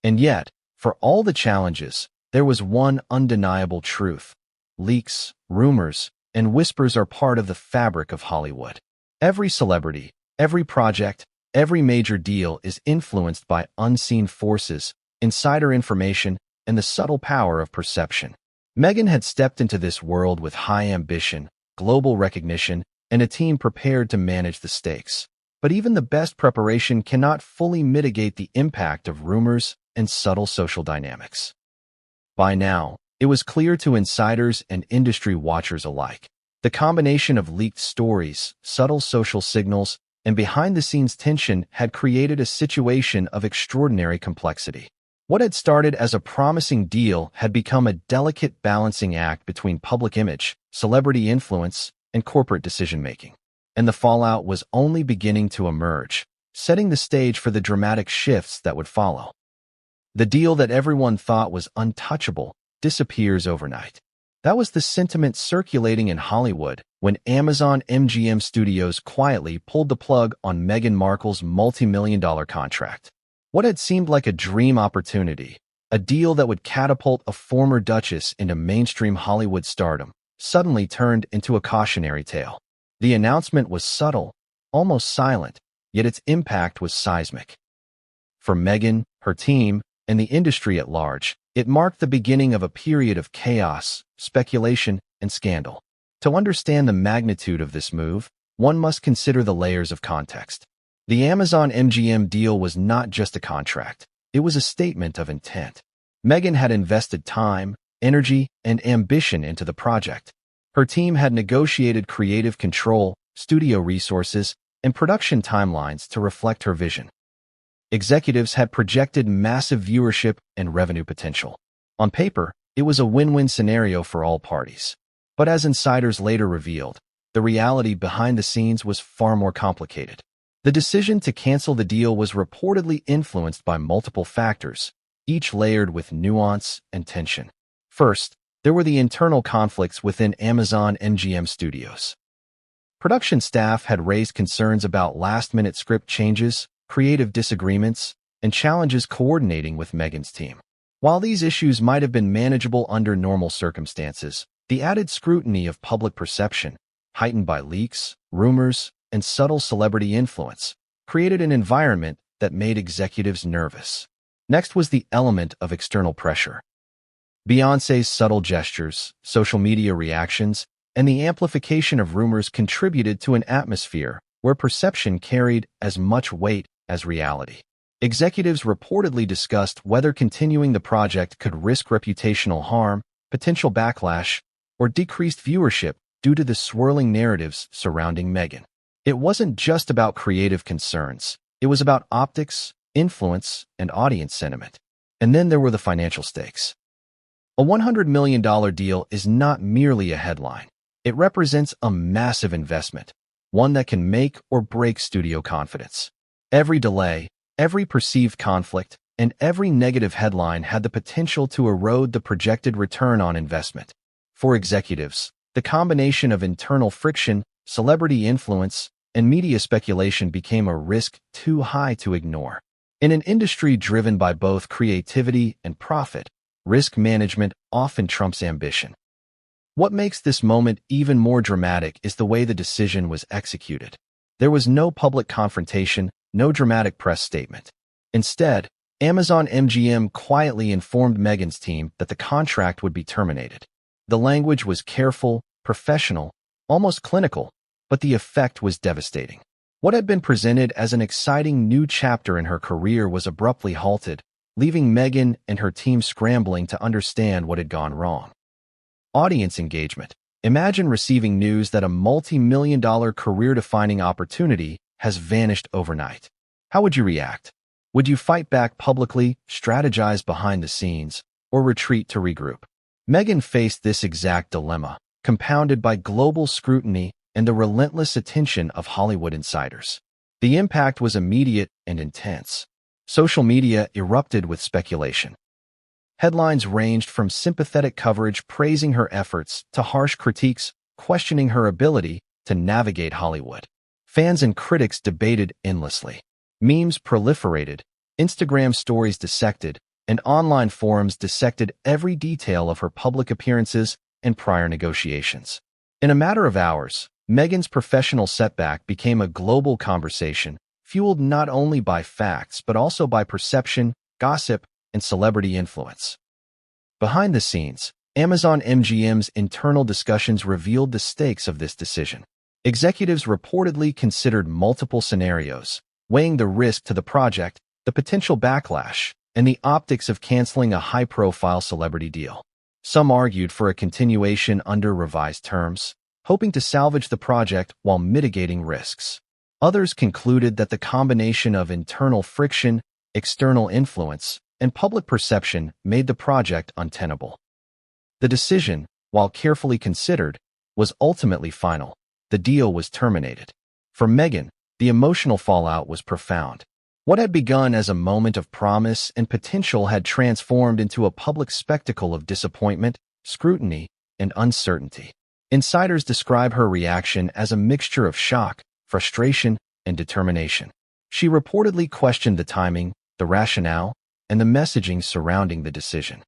And yet, for all the challenges, there was one undeniable truth. Leaks, rumors, and whispers are part of the fabric of Hollywood. Every celebrity, every project, every major deal is influenced by unseen forces, insider information, and the subtle power of perception. Meghan had stepped into this world with high ambition, global recognition, and a team prepared to manage the stakes. But even the best preparation cannot fully mitigate the impact of rumors and subtle social dynamics. By now, it was clear to insiders and industry watchers alike. The combination of leaked stories, subtle social signals, and behind-the-scenes tension had created a situation of extraordinary complexity. What had started as a promising deal had become a delicate balancing act between public image, celebrity influence, and corporate decision-making. And the fallout was only beginning to emerge, setting the stage for the dramatic shifts that would follow. The deal that everyone thought was untouchable disappears overnight. That was the sentiment circulating in Hollywood when Amazon MGM Studios quietly pulled the plug on Meghan Markle's multi-million-dollar contract. What had seemed like a dream opportunity, a deal that would catapult a former duchess into mainstream Hollywood stardom, suddenly turned into a cautionary tale. The announcement was subtle, almost silent, yet its impact was seismic. For Meghan, her team, and the industry at large, it marked the beginning of a period of chaos, speculation, and scandal. To understand the magnitude of this move, one must consider the layers of context. The Amazon MGM deal was not just a contract, it was a statement of intent. Meghan had invested time, energy, and ambition into the project. Her team had negotiated creative control, studio resources, and production timelines to reflect her vision. Executives had projected massive viewership and revenue potential. On paper, it was a win-win scenario for all parties. But as insiders later revealed, the reality behind the scenes was far more complicated. The decision to cancel the deal was reportedly influenced by multiple factors, each layered with nuance and tension. First, there were the internal conflicts within Amazon MGM Studios. Production staff had raised concerns about last-minute script changes, creative disagreements, and challenges coordinating with Meghan's team. While these issues might have been manageable under normal circumstances, the added scrutiny of public perception, heightened by leaks, rumors, and subtle celebrity influence, created an environment that made executives nervous. Next was the element of external pressure. Beyoncé's subtle gestures, social media reactions, and the amplification of rumors contributed to an atmosphere where perception carried as much weight as reality. Executives reportedly discussed whether continuing the project could risk reputational harm, potential backlash, or decreased viewership due to the swirling narratives surrounding Meghan. It wasn't just about creative concerns. It was about optics, influence, and audience sentiment. And then there were the financial stakes. A $100 million deal is not merely a headline. It represents a massive investment, one that can make or break studio confidence. Every delay, every perceived conflict, and every negative headline had the potential to erode the projected return on investment. For executives, the combination of internal friction, celebrity influence, and media speculation became a risk too high to ignore. In an industry driven by both creativity and profit, risk management often trumps ambition. What makes this moment even more dramatic is the way the decision was executed. There was no public confrontation, no dramatic press statement. Instead, Amazon MGM quietly informed Meghan's team that the contract would be terminated. The language was careful, professional, almost clinical, but the effect was devastating. What had been presented as an exciting new chapter in her career was abruptly halted, leaving Meghan and her team scrambling to understand what had gone wrong. Audience engagement. Imagine receiving news that a multi-million-dollar career-defining opportunity has vanished overnight. How would you react? Would you fight back publicly, strategize behind the scenes, or retreat to regroup? Meghan faced this exact dilemma, compounded by global scrutiny and the relentless attention of Hollywood insiders. The impact was immediate and intense. Social media erupted with speculation. Headlines ranged from sympathetic coverage praising her efforts to harsh critiques questioning her ability to navigate Hollywood. Fans and critics debated endlessly. Memes proliferated, Instagram stories dissected, and online forums dissected every detail of her public appearances and prior negotiations. In a matter of hours, Meghan's professional setback became a global conversation, fueled not only by facts but also by perception, gossip, and celebrity influence. Behind the scenes, Amazon MGM's internal discussions revealed the stakes of this decision. Executives reportedly considered multiple scenarios, weighing the risk to the project, the potential backlash, and the optics of canceling a high-profile celebrity deal. Some argued for a continuation under revised terms, hoping to salvage the project while mitigating risks. Others concluded that the combination of internal friction, external influence, and public perception made the project untenable. The decision, while carefully considered, was ultimately final. The deal was terminated. For Meghan, the emotional fallout was profound. What had begun as a moment of promise and potential had transformed into a public spectacle of disappointment, scrutiny, and uncertainty. Insiders describe her reaction as a mixture of shock, frustration, and determination. She reportedly questioned the timing, the rationale, and the messaging surrounding the decision.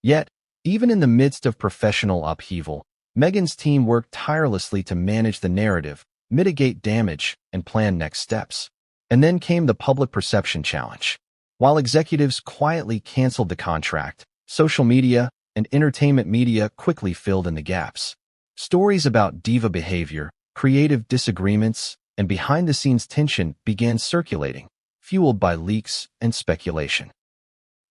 Yet, even in the midst of professional upheaval, Meghan's team worked tirelessly to manage the narrative, mitigate damage, and plan next steps. And then came the public perception challenge. While executives quietly canceled the contract, social media and entertainment media quickly filled in the gaps. Stories about diva behavior, creative disagreements, and behind-the-scenes tension began circulating, fueled by leaks and speculation.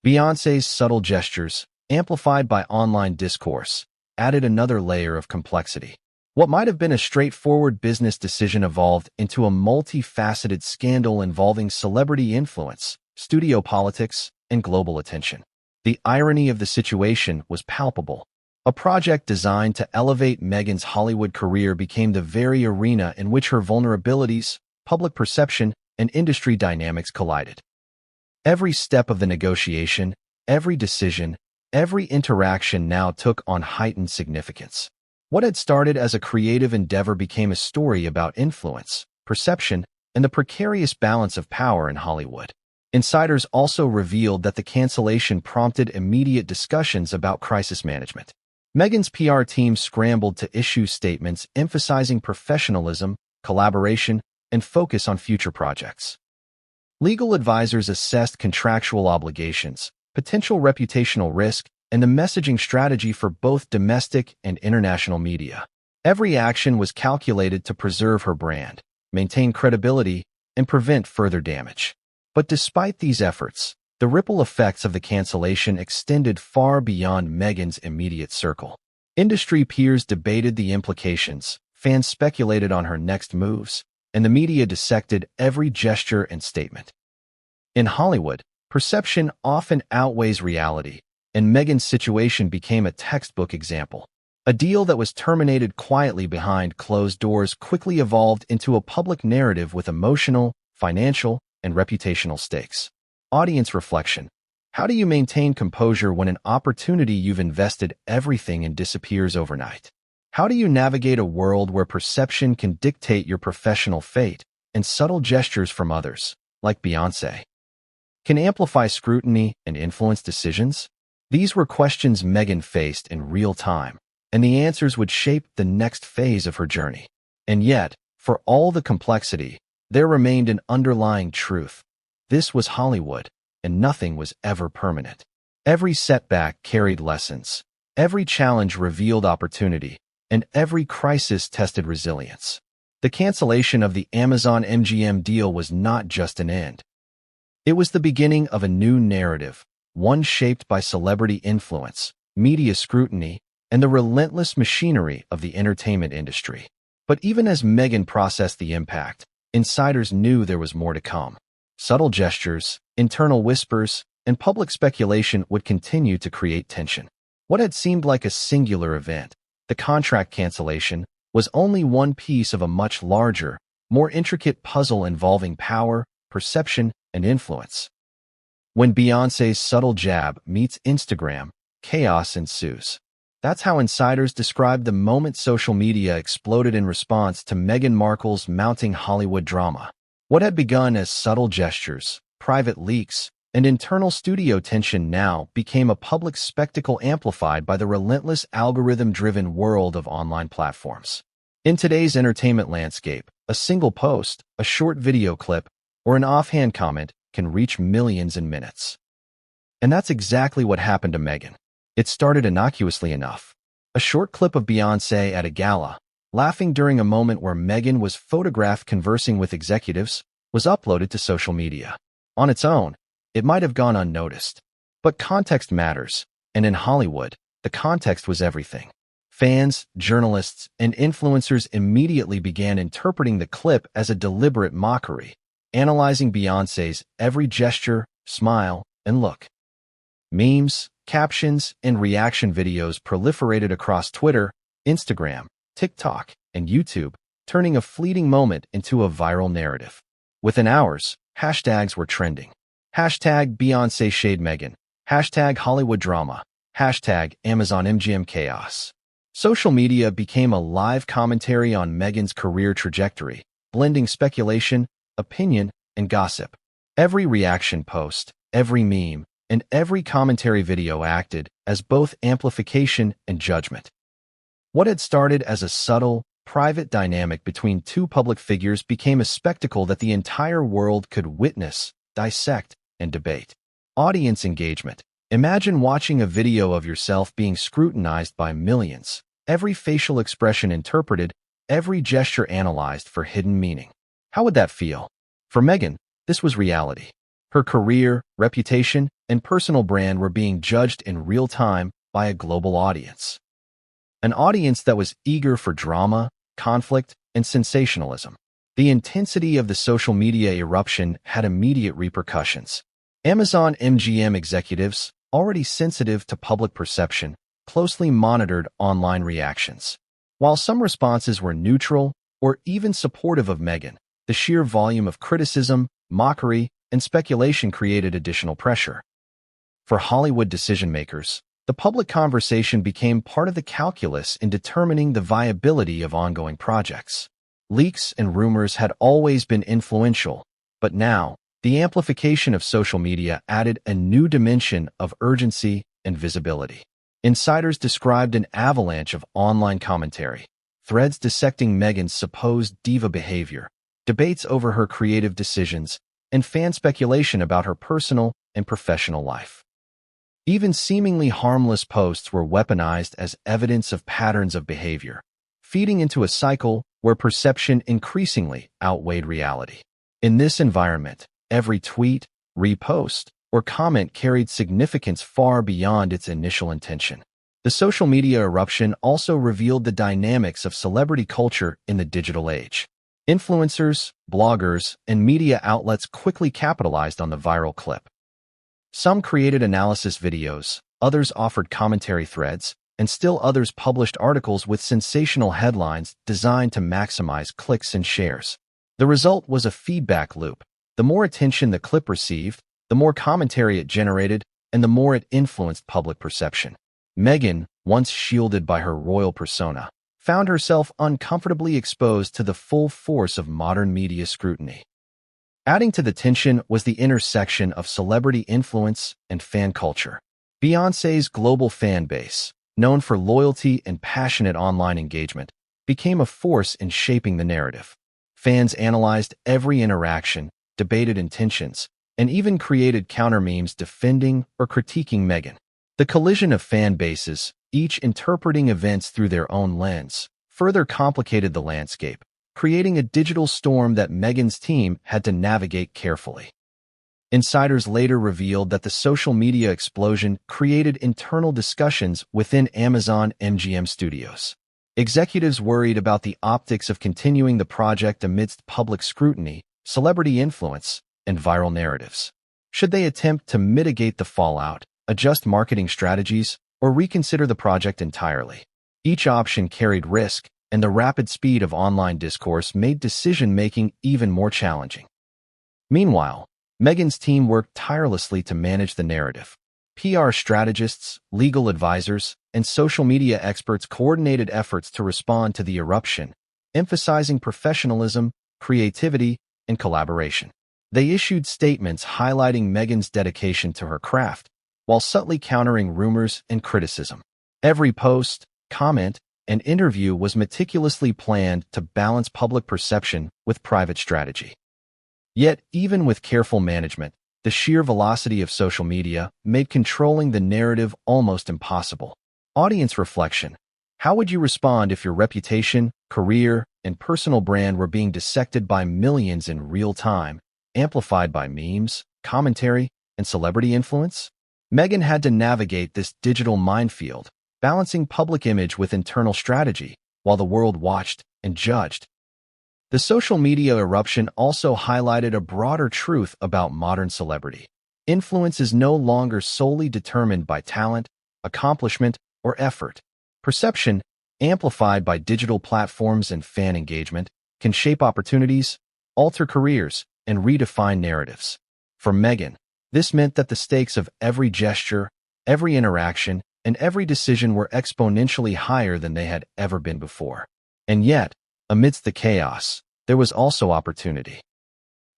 Beyoncé's subtle gestures, amplified by online discourse, added another layer of complexity. What might have been a straightforward business decision evolved into a multifaceted scandal involving celebrity influence, studio politics, and global attention. The irony of the situation was palpable. A project designed to elevate Meghan's Hollywood career became the very arena in which her vulnerabilities, public perception, and industry dynamics collided. Every step of the negotiation, every decision, every interaction now took on heightened significance. What had started as a creative endeavor became a story about influence, perception, and the precarious balance of power in Hollywood. Insiders also revealed that the cancellation prompted immediate discussions about crisis management. Meghan's PR team scrambled to issue statements emphasizing professionalism, collaboration, and focus on future projects. Legal advisors assessed contractual obligations, potential reputational risk, and the messaging strategy for both domestic and international media. Every action was calculated to preserve her brand, maintain credibility, and prevent further damage. But despite these efforts, the ripple effects of the cancellation extended far beyond Meghan's immediate circle. Industry peers debated the implications, fans speculated on her next moves, and the media dissected every gesture and statement. In Hollywood, perception often outweighs reality, and Meghan's situation became a textbook example. A deal that was terminated quietly behind closed doors quickly evolved into a public narrative with emotional, financial, and reputational stakes. Audience reflection. How do you maintain composure when an opportunity you've invested everything in disappears overnight? How do you navigate a world where perception can dictate your professional fate and subtle gestures from others, like Beyoncé, can amplify scrutiny and influence decisions? These were questions Meghan faced in real time, and the answers would shape the next phase of her journey. And yet, for all the complexity, there remained an underlying truth. This was Hollywood, and nothing was ever permanent. Every setback carried lessons, every challenge revealed opportunity, and every crisis tested resilience. The cancellation of the Amazon MGM deal was not just an end. It was the beginning of a new narrative, one shaped by celebrity influence, media scrutiny, and the relentless machinery of the entertainment industry. But even as Meghan processed the impact, insiders knew there was more to come. Subtle gestures, internal whispers, and public speculation would continue to create tension. What had seemed like a singular event, the contract cancellation, was only one piece of a much larger, more intricate puzzle involving power, perception, and influence. When Beyoncé's subtle jab meets Instagram, chaos ensues. That's how insiders described the moment social media exploded in response to Meghan Markle's mounting Hollywood drama. What had begun as subtle gestures, private leaks, and internal studio tension now became a public spectacle amplified by the relentless algorithm-driven world of online platforms. In today's entertainment landscape, a single post, a short video clip, or an offhand comment can reach millions in minutes. And that's exactly what happened to Meghan. It started innocuously enough. A short clip of Beyoncé at a gala, laughing during a moment where Meghan was photographed conversing with executives, was uploaded to social media. On its own, it might have gone unnoticed. But context matters, and in Hollywood, the context was everything. Fans, journalists, and influencers immediately began interpreting the clip as a deliberate mockery, analyzing Beyoncé's every gesture, smile, and look. Memes, captions, and reaction videos proliferated across Twitter, Instagram, TikTok, and YouTube, turning a fleeting moment into a viral narrative. Within hours, hashtags were trending. Hashtag Beyoncé shade Meghan. Hashtag Hollywood drama. Hashtag Amazon MGM chaos. Social media became a live commentary on Meghan's career trajectory, blending speculation, opinion, and gossip. Every reaction post, every meme, and every commentary video acted as both amplification and judgment. What had started as a subtle, private dynamic between two public figures became a spectacle that the entire world could witness, dissect, and debate. Audience engagement. Imagine watching a video of yourself being scrutinized by millions, every facial expression interpreted, every gesture analyzed for hidden meaning. How would that feel? For Meghan, this was reality. Her career, reputation, and personal brand were being judged in real time by a global audience. An audience that was eager for drama, conflict, and sensationalism. The intensity of the social media eruption had immediate repercussions. Amazon MGM executives, already sensitive to public perception, closely monitored online reactions. While some responses were neutral or even supportive of Meghan, the sheer volume of criticism, mockery, and speculation created additional pressure. For Hollywood decision-makers, the public conversation became part of the calculus in determining the viability of ongoing projects. Leaks and rumors had always been influential, but now, the amplification of social media added a new dimension of urgency and visibility. Insiders described an avalanche of online commentary, threads dissecting Meghan's supposed diva behavior, debates over her creative decisions, and fan speculation about her personal and professional life. Even seemingly harmless posts were weaponized as evidence of patterns of behavior, feeding into a cycle where perception increasingly outweighed reality. In this environment, every tweet, repost, or comment carried significance far beyond its initial intention. The social media eruption also revealed the dynamics of celebrity culture in the digital age. Influencers, bloggers, and media outlets quickly capitalized on the viral clip. Some created analysis videos, others offered commentary threads, and still others published articles with sensational headlines designed to maximize clicks and shares. The result was a feedback loop. The more attention the clip received, the more commentary it generated, and the more it influenced public perception. Meghan, once shielded by her royal persona, found herself uncomfortably exposed to the full force of modern media scrutiny. Adding to the tension was the intersection of celebrity influence and fan culture. Beyoncé's global fan base, known for loyalty and passionate online engagement, became a force in shaping the narrative. Fans analyzed every interaction, debated intentions, and even created counter-memes defending or critiquing Meghan. The collision of fan bases, each interpreting events through their own lens, further complicated the landscape, creating a digital storm that Meghan's team had to navigate carefully. Insiders later revealed that the social media explosion created internal discussions within Amazon MGM studios. Executives worried about the optics of continuing the project amidst public scrutiny, celebrity influence, and viral narratives. Should they attempt to mitigate the fallout, adjust marketing strategies, or reconsider the project entirely? Each option carried risk, and the rapid speed of online discourse made decision-making even more challenging. Meanwhile, Meghan's team worked tirelessly to manage the narrative. PR strategists, legal advisors, and social media experts coordinated efforts to respond to the eruption, emphasizing professionalism, creativity, and collaboration. They issued statements highlighting Meghan's dedication to her craft, while subtly countering rumors and criticism. Every post, comment, and interview was meticulously planned to balance public perception with private strategy. Yet, even with careful management, the sheer velocity of social media made controlling the narrative almost impossible. Audience reflection. How would you respond if your reputation, career, and personal brand were being dissected by millions in real time, amplified by memes, commentary, and celebrity influence? Meghan had to navigate this digital minefield, balancing public image with internal strategy, while the world watched and judged. The social media eruption also highlighted a broader truth about modern celebrity. Influence is no longer solely determined by talent, accomplishment, or effort. Perception, amplified by digital platforms and fan engagement, can shape opportunities, alter careers, and redefine narratives. For Meghan, this meant that the stakes of every gesture, every interaction, and every decision were exponentially higher than they had ever been before. And yet, amidst the chaos, there was also opportunity.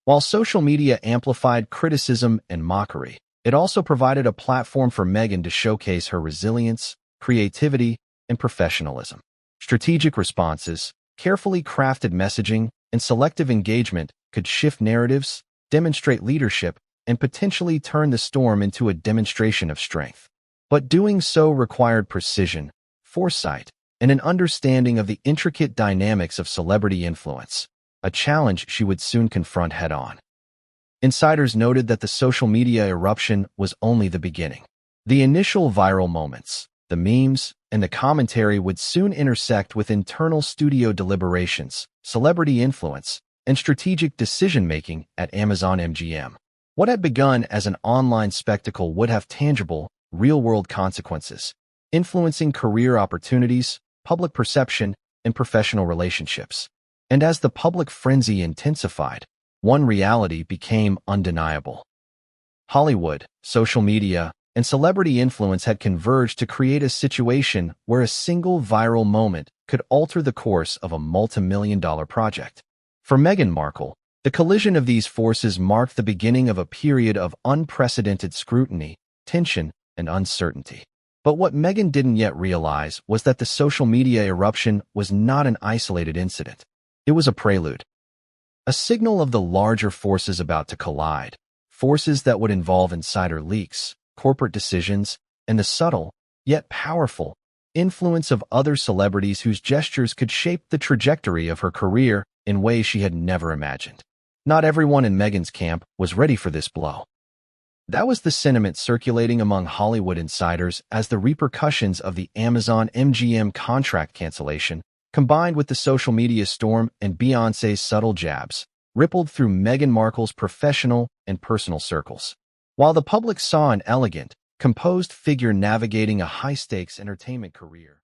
While social media amplified criticism and mockery, it also provided a platform for Meghan to showcase her resilience, creativity, and professionalism. Strategic responses, carefully crafted messaging, and selective engagement could shift narratives, demonstrate leadership, and potentially turn the storm into a demonstration of strength. But doing so required precision, foresight, and an understanding of the intricate dynamics of celebrity influence, a challenge she would soon confront head-on. Insiders noted that the social media eruption was only the beginning. The initial viral moments, the memes, and the commentary would soon intersect with internal studio deliberations, celebrity influence, and strategic decision-making at Amazon MGM. What had begun as an online spectacle would have tangible, real-world consequences, influencing career opportunities, public perception, and professional relationships. And as the public frenzy intensified, one reality became undeniable. Hollywood, social media, and celebrity influence had converged to create a situation where a single viral moment could alter the course of a multi-million-dollar project. For Meghan Markle, the collision of these forces marked the beginning of a period of unprecedented scrutiny, tension, and uncertainty. But what Meghan didn't yet realize was that the social media eruption was not an isolated incident. It was a prelude, a signal of the larger forces about to collide, forces that would involve insider leaks, corporate decisions, and the subtle, yet powerful, influence of other celebrities whose gestures could shape the trajectory of her career in ways she had never imagined. Not everyone in Meghan's camp was ready for this blow. That was the sentiment circulating among Hollywood insiders as the repercussions of the Amazon MGM contract cancellation, combined with the social media storm and Beyoncé's subtle jabs, rippled through Meghan Markle's professional and personal circles. While the public saw an elegant, composed figure navigating a high-stakes entertainment career,